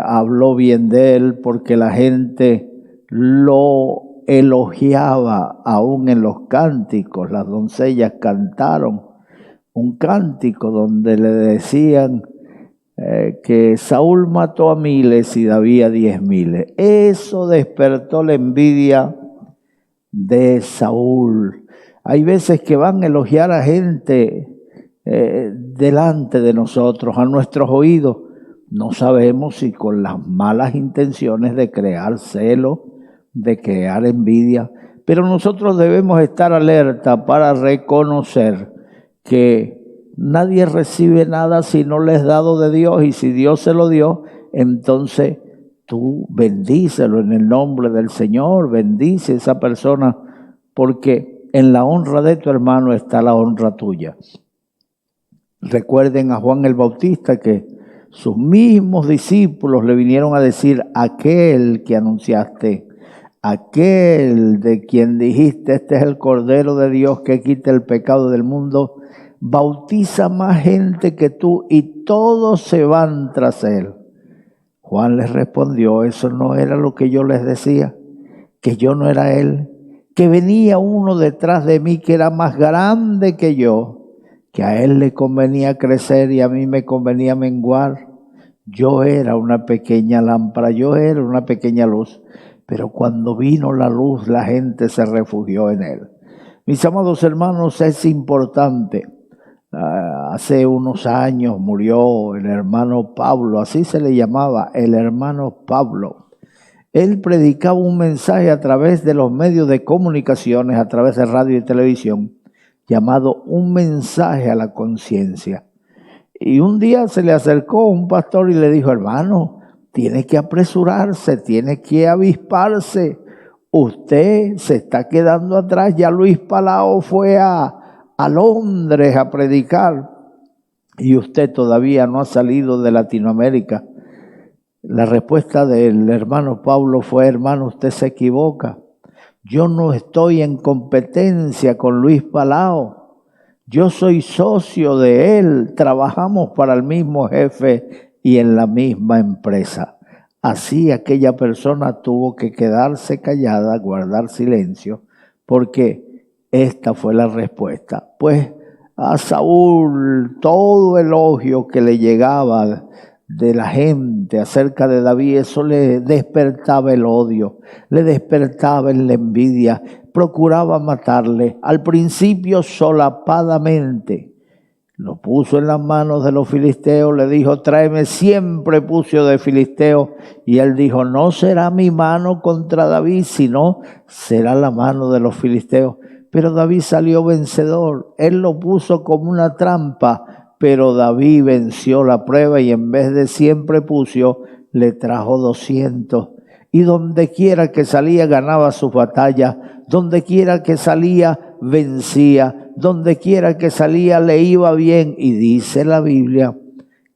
habló bien de él, porque la gente lo elogiaba aún en los cánticos. Las doncellas cantaron un cántico donde le decían que Saúl mató a miles y David a 10,000. Eso despertó la envidia de Saúl. Hay veces que van a elogiar a gente delante de nosotros, a nuestros oídos. No sabemos si con las malas intenciones de crear celo, de crear envidia, pero nosotros debemos estar alerta para reconocer que nadie recibe nada si no le es dado de Dios, y si Dios se lo dio, entonces tú bendícelo en el nombre del Señor, bendice a esa persona, porque en la honra de tu hermano está la honra tuya. Recuerden a Juan el Bautista que sus mismos discípulos le vinieron a decir: aquel que anunciaste, aquel de quien dijiste, este es el Cordero de Dios que quita el pecado del mundo, bautiza más gente que tú y todos se van tras él. Juan les respondió: eso no era lo que yo les decía, que yo no era él, que venía uno detrás de mí que era más grande que yo, que a él le convenía crecer y a mí me convenía menguar. Yo era una pequeña lámpara, yo era una pequeña luz, pero cuando vino la luz la gente se refugió en él. Mis amados hermanos, es importante. Hace unos años murió el hermano Pablo, así se le llamaba, el hermano Pablo. Él predicaba un mensaje a través de los medios de comunicaciones, a través de radio y televisión, llamado Un mensaje a la conciencia. Y un día se le acercó un pastor y le dijo: hermano, tiene que apresurarse, tiene que avisparse. Usted se está quedando atrás. Ya Luis Palau fue a Londres a predicar y usted todavía no ha salido de Latinoamérica. La respuesta del hermano Pablo fue: hermano, usted se equivoca. Yo no estoy en competencia con Luis Palau. Yo soy socio de él. Trabajamos para el mismo jefe y en la misma empresa. Así aquella persona tuvo que quedarse callada, guardar silencio, porque esta fue la respuesta. Pues a Saúl todo elogio que le llegaba de la gente acerca de David, eso le despertaba el odio, le despertaba la envidia, procuraba matarle. Al principio solapadamente lo puso en las manos de los filisteos, le dijo: tráeme 100 prepucios de filisteos, y él dijo: no será mi mano contra David, sino será la mano de los filisteos. Pero David salió vencedor, él lo puso como una trampa, pero David venció la prueba y en vez de 100 prepucios le trajo 200. Y donde quiera que salía ganaba sus batallas, donde quiera que salía vencía, donde quiera que salía le iba bien. Y dice la Biblia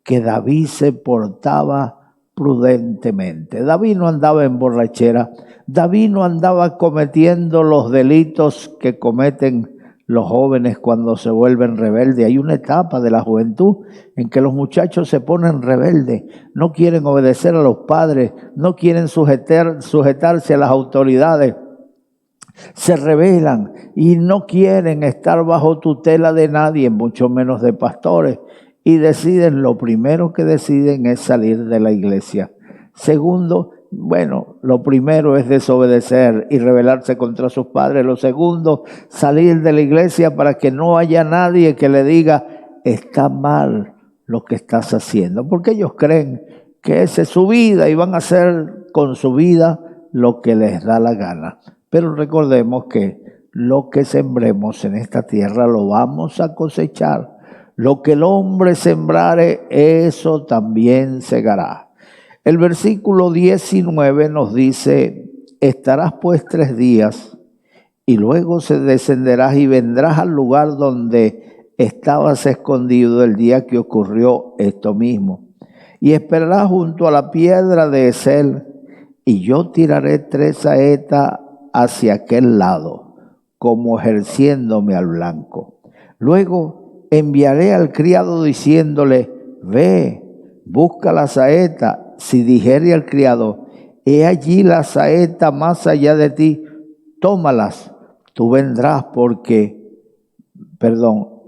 que David se portaba prudentemente. David no andaba en borrachera, David no andaba cometiendo los delitos que cometen los jóvenes cuando se vuelven rebeldes. Hay una etapa de la juventud en que los muchachos se ponen rebeldes, no quieren obedecer a los padres, no quieren sujetarse a las autoridades, se rebelan y no quieren estar bajo tutela de nadie, mucho menos de pastores, y deciden, lo primero que deciden es salir de la iglesia. Segundo, lo primero es desobedecer y rebelarse contra sus padres. Lo segundo, salir de la iglesia para que no haya nadie que le diga, está mal lo que estás haciendo, porque ellos creen que esa es su vida y van a hacer con su vida lo que les da la gana. Pero recordemos que lo que sembremos en esta tierra lo vamos a cosechar. Lo que el hombre sembrare, eso también segará. El versículo 19 nos dice, estarás pues 3 días y luego descenderás y vendrás al lugar donde estabas escondido el día que ocurrió esto mismo. Y esperarás junto a la piedra de Esel y yo tiraré 3 saetas hacia aquel lado, como ejerciéndome al blanco. Luego enviaré al criado diciéndole, ve, busca la saeta. Si dijere al criado, he allí la saeta más allá de ti, tómalas, tú vendrás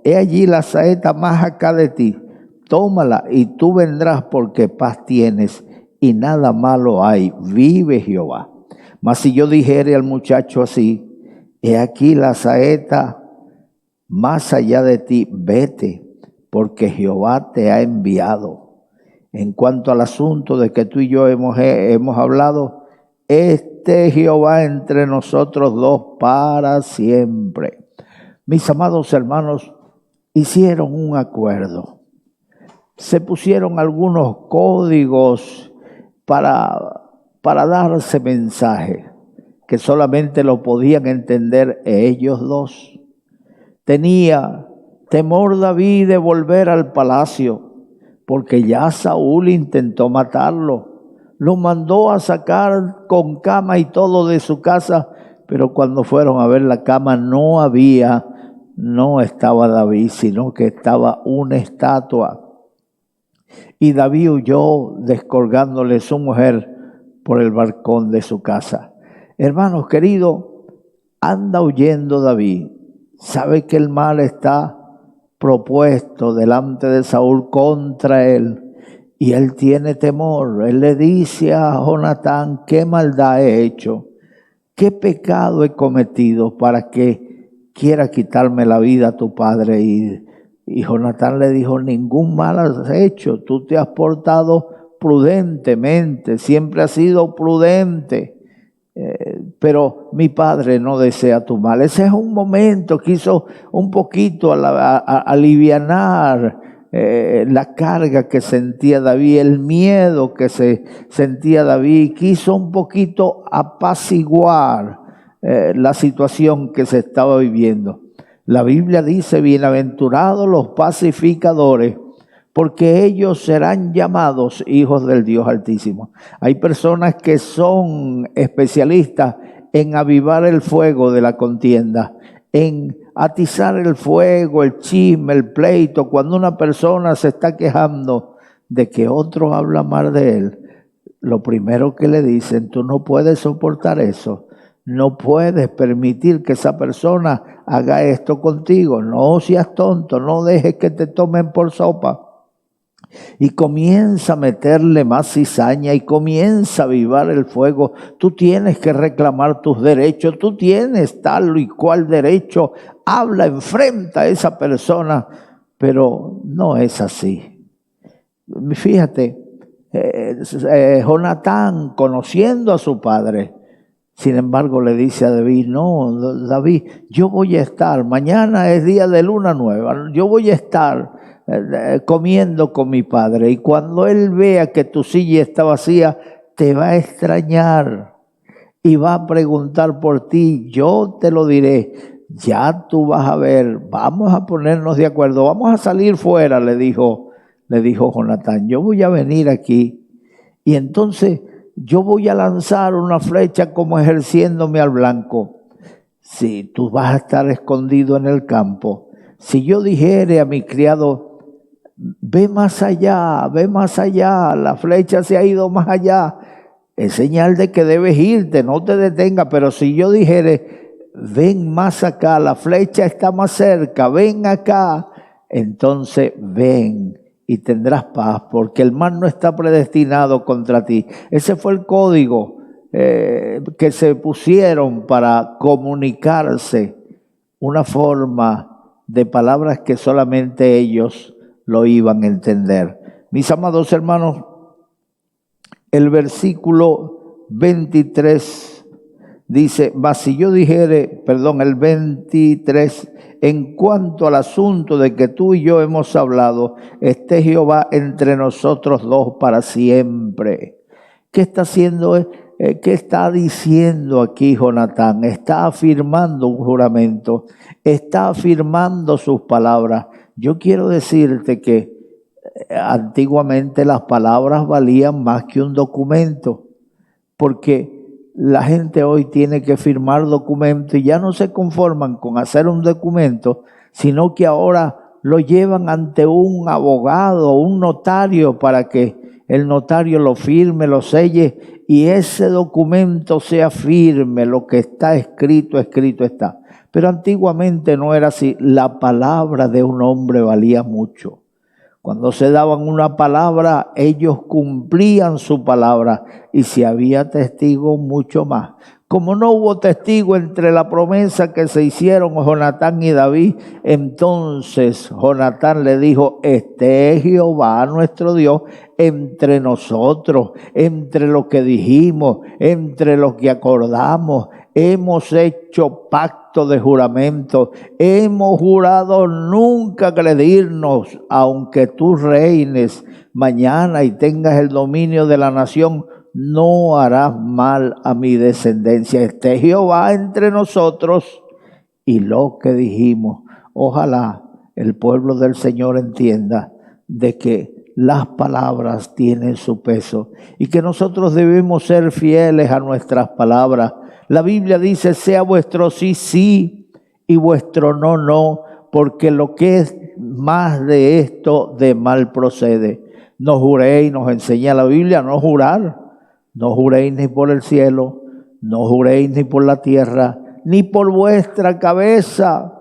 he allí la saeta más acá de ti, tómala y tú vendrás porque paz tienes y nada malo hay, vive Jehová. Mas si yo dijere al muchacho así, he aquí la saeta más allá de ti, vete, porque Jehová te ha enviado. En cuanto al asunto de que tú y yo hemos hablado, Jehová entre nosotros dos para siempre. Mis amados hermanos, hicieron un acuerdo. Se pusieron algunos códigos para darse mensaje, que solamente lo podían entender ellos dos. Tenía temor David de volver al palacio, porque ya Saúl intentó matarlo. Lo mandó a sacar con cama y todo de su casa, pero cuando fueron a ver la cama no estaba David, sino que estaba una estatua. Y David huyó descolgándole su mujer por el balcón de su casa. Hermanos queridos, anda huyendo David. Sabe que el mal está propuesto delante de Saúl contra él y él tiene temor. Él le dice a Jonatán, ¿qué maldad he hecho? ¿Qué pecado he cometido para que quiera quitarme la vida a tu padre? Y Jonatán le dijo, ningún mal has hecho, tú te has portado prudentemente, siempre has sido prudente. Pero mi padre no desea tu mal. Ese es un momento, quiso un poquito alivianar la carga que sentía David, el miedo que se sentía David, quiso un poquito apaciguar la situación que se estaba viviendo. La Biblia dice, bienaventurados los pacificadores, porque ellos serán llamados hijos del Dios Altísimo. Hay personas que son especialistas en avivar el fuego de la contienda, en atizar el fuego, el chisme, el pleito. Cuando una persona se está quejando de que otro habla mal de él, lo primero que le dicen, tú no puedes soportar eso, no puedes permitir que esa persona haga esto contigo, no seas tonto, no dejes que te tomen por sopa. Y comienza a meterle más cizaña y comienza a avivar el fuego. Tú tienes que reclamar tus derechos, tú tienes tal y cual derecho. Habla, enfrenta a esa persona, pero no es así. Fíjate, Jonatán, conociendo a su padre, sin embargo le dice a David, no, David, yo voy a estar, mañana es día de luna nueva, yo voy a estar comiendo con mi padre, y cuando él vea que tu silla está vacía, te va a extrañar y va a preguntar por ti. Yo te lo diré, ya tú vas a ver, vamos a ponernos de acuerdo, vamos a salir fuera, le dijo Jonatán. Yo voy a venir aquí y entonces yo voy a lanzar una flecha como ejerciéndome al blanco. Si tú vas a estar escondido en el campo, si yo dijere a mi criado, ve más allá, la flecha se ha ido más allá, es señal de que debes irte, no te detengas. Pero si yo dijere, ven más acá, la flecha está más cerca, ven acá, entonces ven y tendrás paz, porque el mal no está predestinado contra ti. Ese fue el código que se pusieron para comunicarse, una forma de palabras que solamente ellos lo iban a entender. Mis amados hermanos, el versículo 23 dice, mas si yo dijere, el 23, en cuanto al asunto de que tú y yo hemos hablado, esté Jehová entre nosotros dos para siempre. ¿Qué está haciendo? ¿Qué está diciendo aquí Jonatán? Está afirmando un juramento, está afirmando sus palabras. Yo quiero decirte que antiguamente las palabras valían más que un documento, porque la gente hoy tiene que firmar documentos y ya no se conforman con hacer un documento, sino que ahora lo llevan ante un abogado, un notario, para que el notario lo firme, lo selle y ese documento sea firme. Lo que está escrito, escrito está. Pero antiguamente no era así. La palabra de un hombre valía mucho. Cuando se daban una palabra, ellos cumplían su palabra, y si había testigo, mucho más. Como no hubo testigo entre la promesa que se hicieron Jonatán y David, entonces Jonatán le dijo, esté Jehová nuestro Dios entre nosotros, entre lo que dijimos, entre lo que acordamos. Hemos hecho pacto de juramento, hemos jurado nunca agredirnos, aunque tú reines mañana y tengas el dominio de la nación, no harás mal a mi descendencia. Esté Jehová entre nosotros y lo que dijimos. Ojalá el pueblo del Señor entienda de que las palabras tienen su peso y que nosotros debemos ser fieles a nuestras palabras. La Biblia dice, sea vuestro sí, sí, y vuestro no, no, porque lo que es más de esto, de mal procede. No juréis, nos enseña la Biblia, no jurar. No juréis ni por el cielo, no juréis ni por la tierra, ni por vuestra cabeza,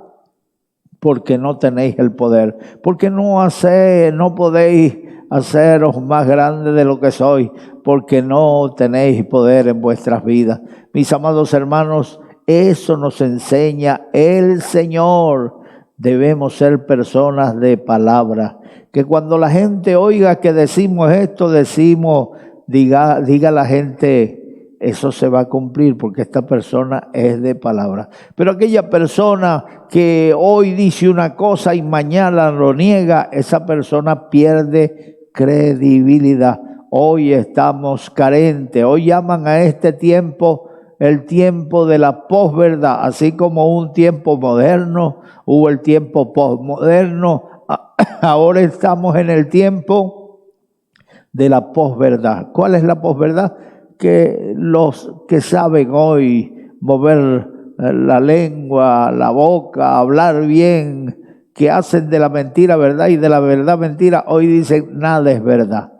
porque no tenéis el poder. Porque no podéis haceros más grandes de lo que sois, porque no tenéis poder en vuestras vidas. Mis amados hermanos, eso nos enseña el Señor. Debemos ser personas de palabra, que cuando la gente oiga que decimos esto, diga la gente, eso se va a cumplir porque esta persona es de palabra. Pero aquella persona que hoy dice una cosa y mañana lo niega, esa persona pierde credibilidad. Hoy estamos carentes, hoy llaman a este tiempo el tiempo de la posverdad, así como un tiempo moderno, hubo el tiempo posmoderno, ahora estamos en el tiempo de la posverdad. ¿Cuál es la posverdad? Que los que saben hoy mover la lengua, la boca, hablar bien, que hacen de la mentira verdad y de la verdad mentira, hoy dicen nada es verdad,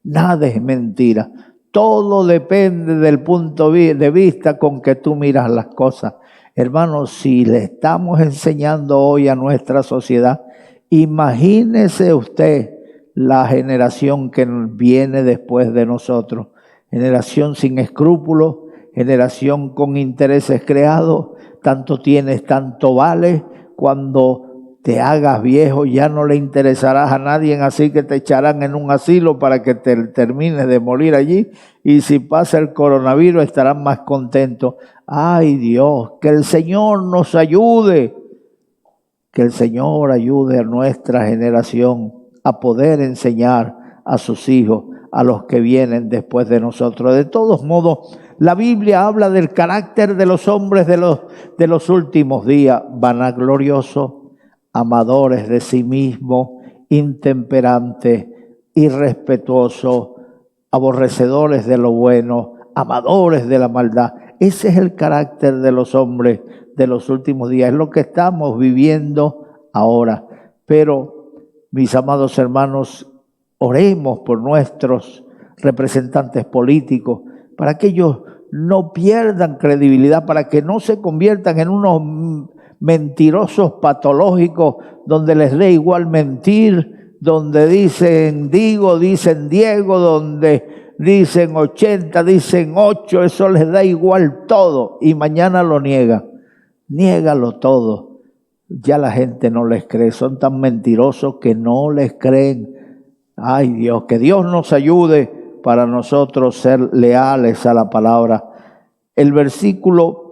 nada es mentira. Todo depende del punto de vista con que tú miras las cosas. Hermanos, si le estamos enseñando hoy a nuestra sociedad, imagínese usted la generación que viene después de nosotros, generación sin escrúpulos, generación con intereses creados, tanto tienes, tanto vales, cuando te hagas viejo ya no le interesarás a nadie, así que te echarán en un asilo para que te termines de morir allí, y si pasa el coronavirus estarán más contentos. Ay Dios, que el Señor nos ayude, que el Señor ayude a nuestra generación a poder enseñar a sus hijos, a los que vienen después de nosotros. De todos modos, la Biblia habla del carácter de los hombres de los últimos días: vanagloriosos, amadores de sí mismos, intemperantes, irrespetuosos, aborrecedores de lo bueno, amadores de la maldad. Ese es el carácter de los hombres de los últimos días, es lo que estamos viviendo ahora. Pero, mis amados hermanos, oremos por nuestros representantes políticos, para que ellos no pierdan credibilidad, para que no se conviertan en unos mentirosos patológicos donde les dé igual mentir, donde dicen digo, dicen Diego, donde dicen 80, dicen 8, eso les da igual todo y mañana lo niegan. Niégalo todo. Ya la gente no les cree, son tan mentirosos que no les creen. Ay Dios, que Dios nos ayude para nosotros ser leales a la palabra. El versículo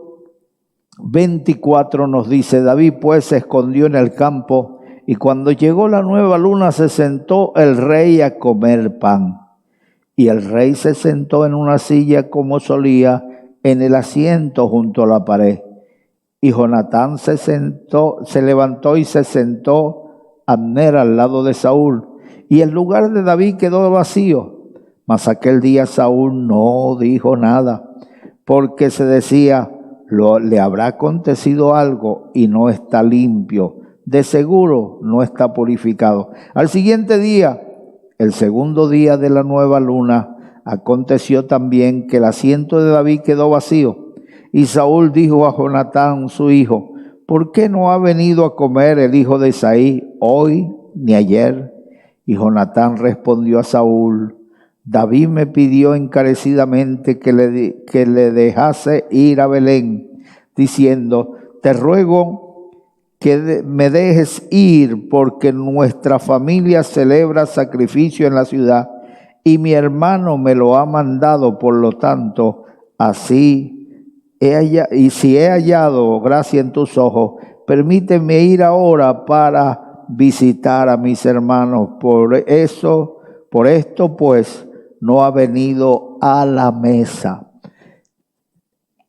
24 nos dice: David pues se escondió en el campo, y cuando llegó la nueva luna se sentó el rey a comer pan. Y el rey se sentó en una silla como solía, en el asiento junto a la pared. Y Jonatán se levantó y se sentó Abner al lado de Saúl, y el lugar de David quedó vacío. Mas aquel día Saúl no dijo nada, porque se decía: le habrá acontecido algo y no está limpio, de seguro no está purificado. Al siguiente día, el segundo día de la nueva luna, aconteció también que el asiento de David quedó vacío. Y Saúl dijo a Jonatán su hijo: ¿por qué no ha venido a comer el hijo de Isaí hoy ni ayer? Y Jonatán respondió a Saúl: David me pidió encarecidamente que le dejase ir a Belén, diciendo: te ruego que me dejes ir, porque nuestra familia celebra sacrificio en la ciudad, y mi hermano me lo ha mandado. Por lo tanto, así y si he hallado gracia en tus ojos, permíteme ir ahora para visitar a mis hermanos. Por esto pues no ha venido a la mesa.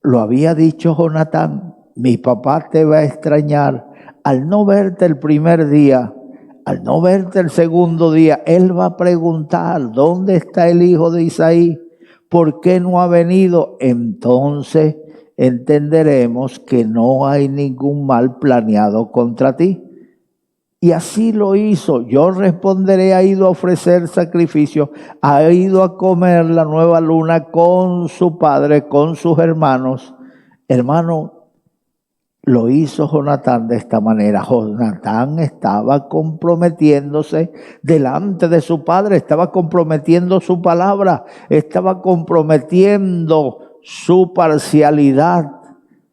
Lo había dicho Jonatán: mi papá te va a extrañar. Al no verte el primer día, al no verte el segundo día, él va a preguntar: ¿dónde está el hijo de Isaí? ¿Por qué no ha venido? Entonces entenderemos que no hay ningún mal planeado contra ti. Y así lo hizo. Yo responderé: ha ido a ofrecer sacrificio, ha ido a comer la nueva luna con su padre, con sus hermanos. Hermano, lo hizo Jonatán de esta manera. Jonatán estaba comprometiéndose delante de su padre, estaba comprometiendo su palabra, estaba comprometiendo su parcialidad.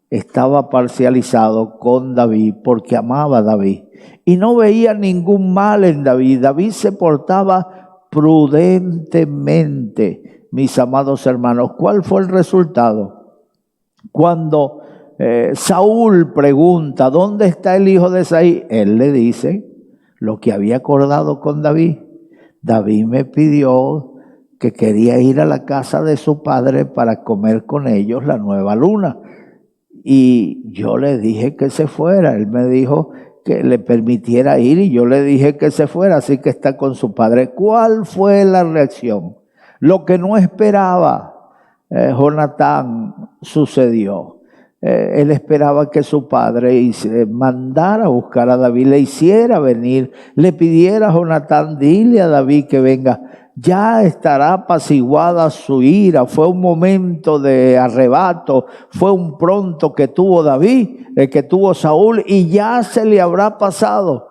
Estaba parcializado con David porque amaba a David y no veía ningún mal en David. David se portaba prudentemente. Mis amados hermanos, ¿cuál fue el resultado? Cuando Saúl pregunta: ¿dónde está el hijo de Isaí? Él le dice lo que había acordado con David. David me pidió que quería ir a la casa de su padre para comer con ellos la nueva luna. Y yo le dije que se fuera. Él me dijo que le permitiera ir y yo le dije que se fuera, así que está con su padre. ¿Cuál fue la reacción? Lo que no esperaba Jonatán sucedió. Él esperaba que su padre mandara a buscar a David, le hiciera venir, le pidiera a Jonatán: dile a David que venga. Ya estará apaciguada su ira. Fue un momento de arrebato, fue un pronto que tuvo David, que tuvo Saúl, y ya se le habrá pasado.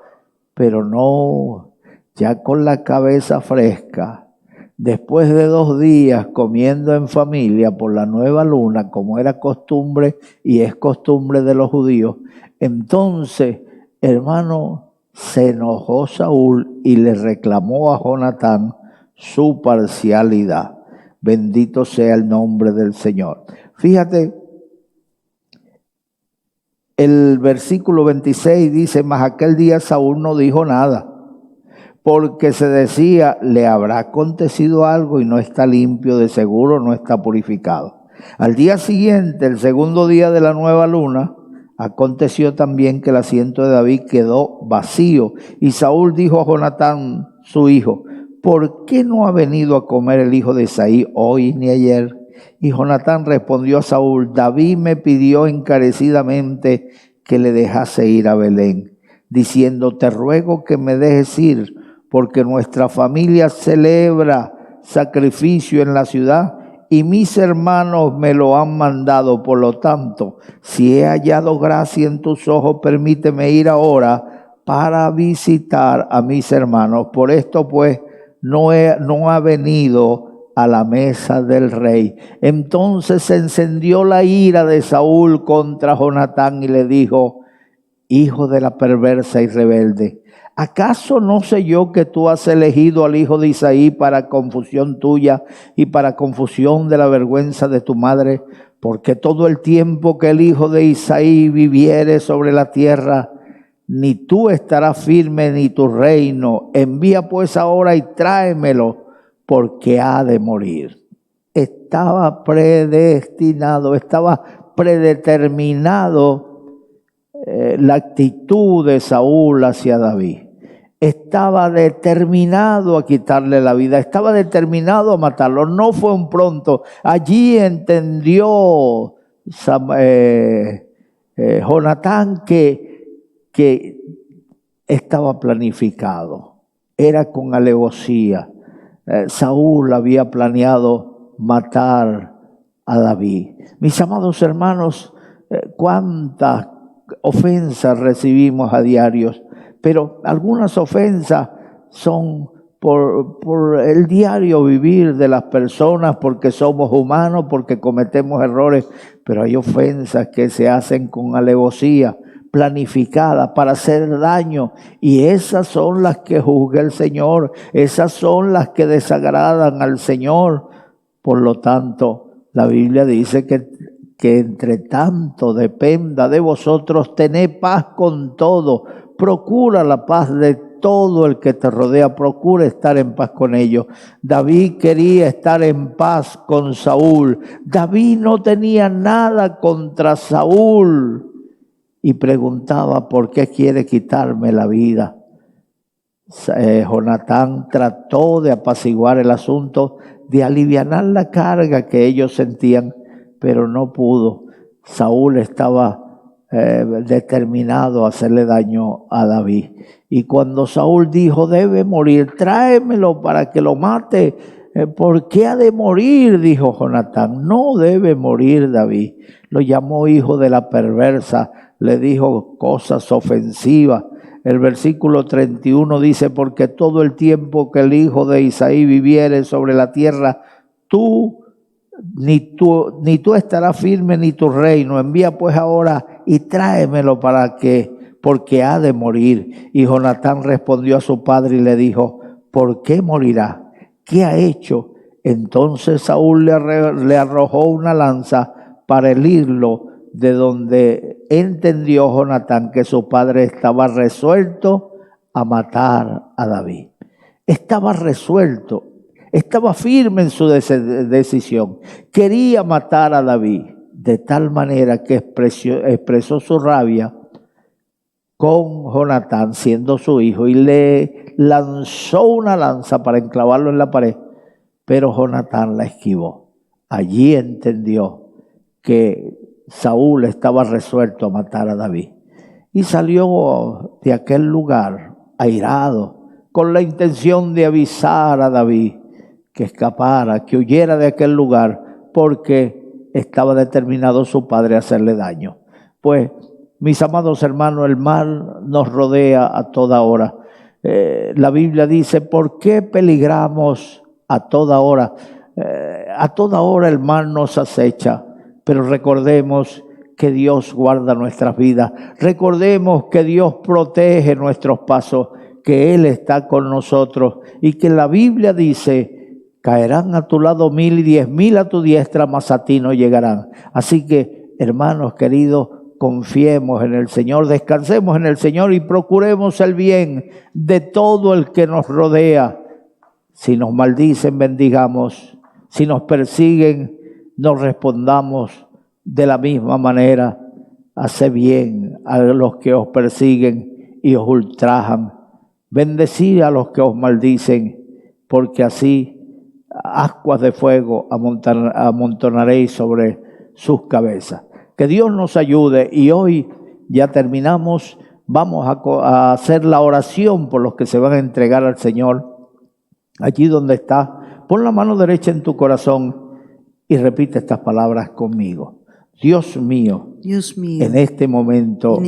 Pero no, ya con la cabeza fresca, después de 2 días comiendo en familia por la nueva luna, como era costumbre y es costumbre de los judíos, entonces, hermano, se enojó Saúl y le reclamó a Jonatán su parcialidad. Bendito sea el nombre del Señor. Fíjate, el versículo 26 dice: mas aquel día Saúl no dijo nada, porque se decía: le habrá acontecido algo y no está limpio, de seguro no está purificado. Al día siguiente, el segundo día de la nueva luna, aconteció también que el asiento de David quedó vacío. Y Saúl dijo a Jonatán su hijo: ¿por qué no ha venido a comer el hijo de Isaí hoy ni ayer? Y Jonatán respondió a Saúl, David me pidió encarecidamente que le dejase ir a Belén, diciendo, te ruego que me dejes ir, porque nuestra familia celebra sacrificio en la ciudad y mis hermanos me lo han mandado. Por lo tanto, si he hallado gracia en tus ojos, permíteme ir ahora para visitar a mis hermanos. Por esto pues no ha venido a la mesa del rey. Entonces se encendió la ira de Saúl contra Jonatán y le dijo, hijo de la perversa y rebelde, ¿acaso no sé yo que tú has elegido al hijo de Isaí para confusión tuya y para confusión de la vergüenza de tu madre? Porque todo el tiempo que el hijo de Isaí viviere sobre la tierra, ni tú estarás firme ni tu reino. Envía pues ahora y tráemelo, porque ha de morir. Estaba predestinado, estaba predeterminado la actitud de Saúl hacia David. Estaba determinado a quitarle la vida, estaba determinado a matarlo. No fue un pronto. Allí entendió Jonatán que estaba planificado, era con alevosía. Saúl había planeado matar a David. Mis amados hermanos, cuántas ofensas recibimos a diario, pero algunas ofensas son por el diario vivir de las personas, porque somos humanos, porque cometemos errores, pero hay ofensas que se hacen con alevosía, planificadas para hacer daño, y esas son las que juzga el Señor, esas son las que desagradan al Señor. Por lo tanto, la Biblia dice que entre tanto dependa de vosotros, tened paz con todo, procura la paz de todo el que te rodea, procura estar en paz con ellos. David quería estar en paz con Saúl. David no tenía nada contra Saúl y preguntaba, ¿por qué quiere quitarme la vida? Jonatán trató de apaciguar el asunto, de alivianar la carga que ellos sentían, pero no pudo. Saúl estaba determinado a hacerle daño a David. Y cuando Saúl dijo, debe morir, tráemelo para que lo mate. ¿Por qué ha de morir? Dijo Jonatán, no debe morir David. Lo llamó hijo de la perversa, le dijo cosas ofensivas. El versículo 31 dice, porque todo el tiempo que el hijo de Isaí viviere sobre la tierra, ni tú estarás firme ni tu reino. Envía pues ahora y tráemelo porque ha de morir. Y Jonatán respondió a su padre y le dijo, ¿por qué morirá? ¿Qué ha hecho? Entonces Saúl le arrojó una lanza para herirlo, de donde entendió Jonatán que su padre estaba resuelto a matar a David. Estaba resuelto, estaba firme en su decisión. Quería matar a David, de tal manera que expresó su rabia con Jonatán, siendo su hijo, y le lanzó una lanza para enclavarlo en la pared, pero Jonatán la esquivó. Allí entendió que Saúl estaba resuelto a matar a David y salió de aquel lugar airado, con la intención de avisar a David que escapara, que huyera de aquel lugar, porque estaba determinado su padre a hacerle daño. Pues, mis amados hermanos, el mal nos rodea a toda hora. La Biblia dice, ¿por qué peligramos a toda hora? A toda hora el mal nos acecha. Pero recordemos que Dios guarda nuestras vidas. Recordemos que Dios protege nuestros pasos, que Él está con nosotros y que la Biblia dice, caerán a tu lado 1000 y 10,000 a tu diestra, mas a ti no llegarán. Así que, hermanos queridos, confiemos en el Señor, descansemos en el Señor y procuremos el bien de todo el que nos rodea. Si nos maldicen, bendigamos. Si nos persiguen, no respondamos de la misma manera. Haced bien a los que os persiguen y os ultrajan. Bendecid a los que os maldicen. porque así ascuas de fuego amontonaréis sobre sus cabezas. Que Dios nos ayude, y hoy ya terminamos. Vamos a hacer la oración por los que se van a entregar al Señor. Allí donde estás, pon la mano derecha en tu corazón y repite estas palabras conmigo. Dios mío, en este momento,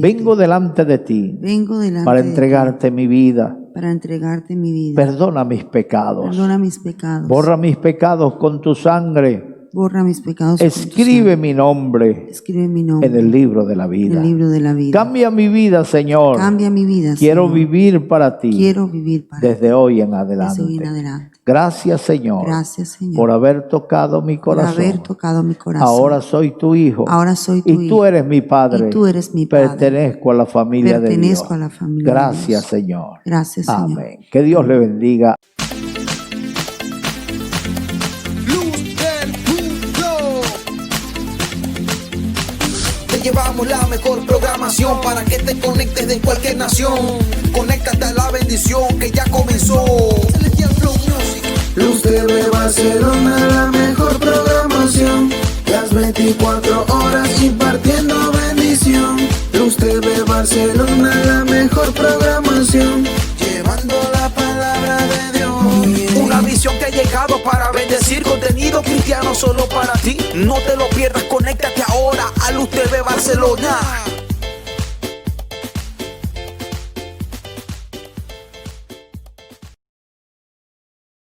vengo delante de ti para entregarte mi vida. Perdona mis pecados. Borra mis pecados con tu sangre. Escribe mi nombre en el libro de la vida. Cambia mi vida, Señor. Quiero vivir para ti desde hoy en adelante. Gracias, Señor, por haber tocado mi corazón. Ahora soy tu hijo y tú eres mi Padre. Pertenezco a la familia de Dios. Gracias, Señor. Amén. Que Dios le bendiga. Llevamos la mejor programación para que te conectes de cualquier nación. Conéctate a la bendición que ya comenzó. Celestial Flow Music. Luz TV Barcelona, la mejor programación. Las 24 horas impartiendo bendición. Luz TV Barcelona, la mejor programación. Llevando la palabra de Dios. Una visión que ha llegado para bendecir, contenido cristiano solo para ti. No te lo pierdas, conéctate ahora a Luz TV Barcelona.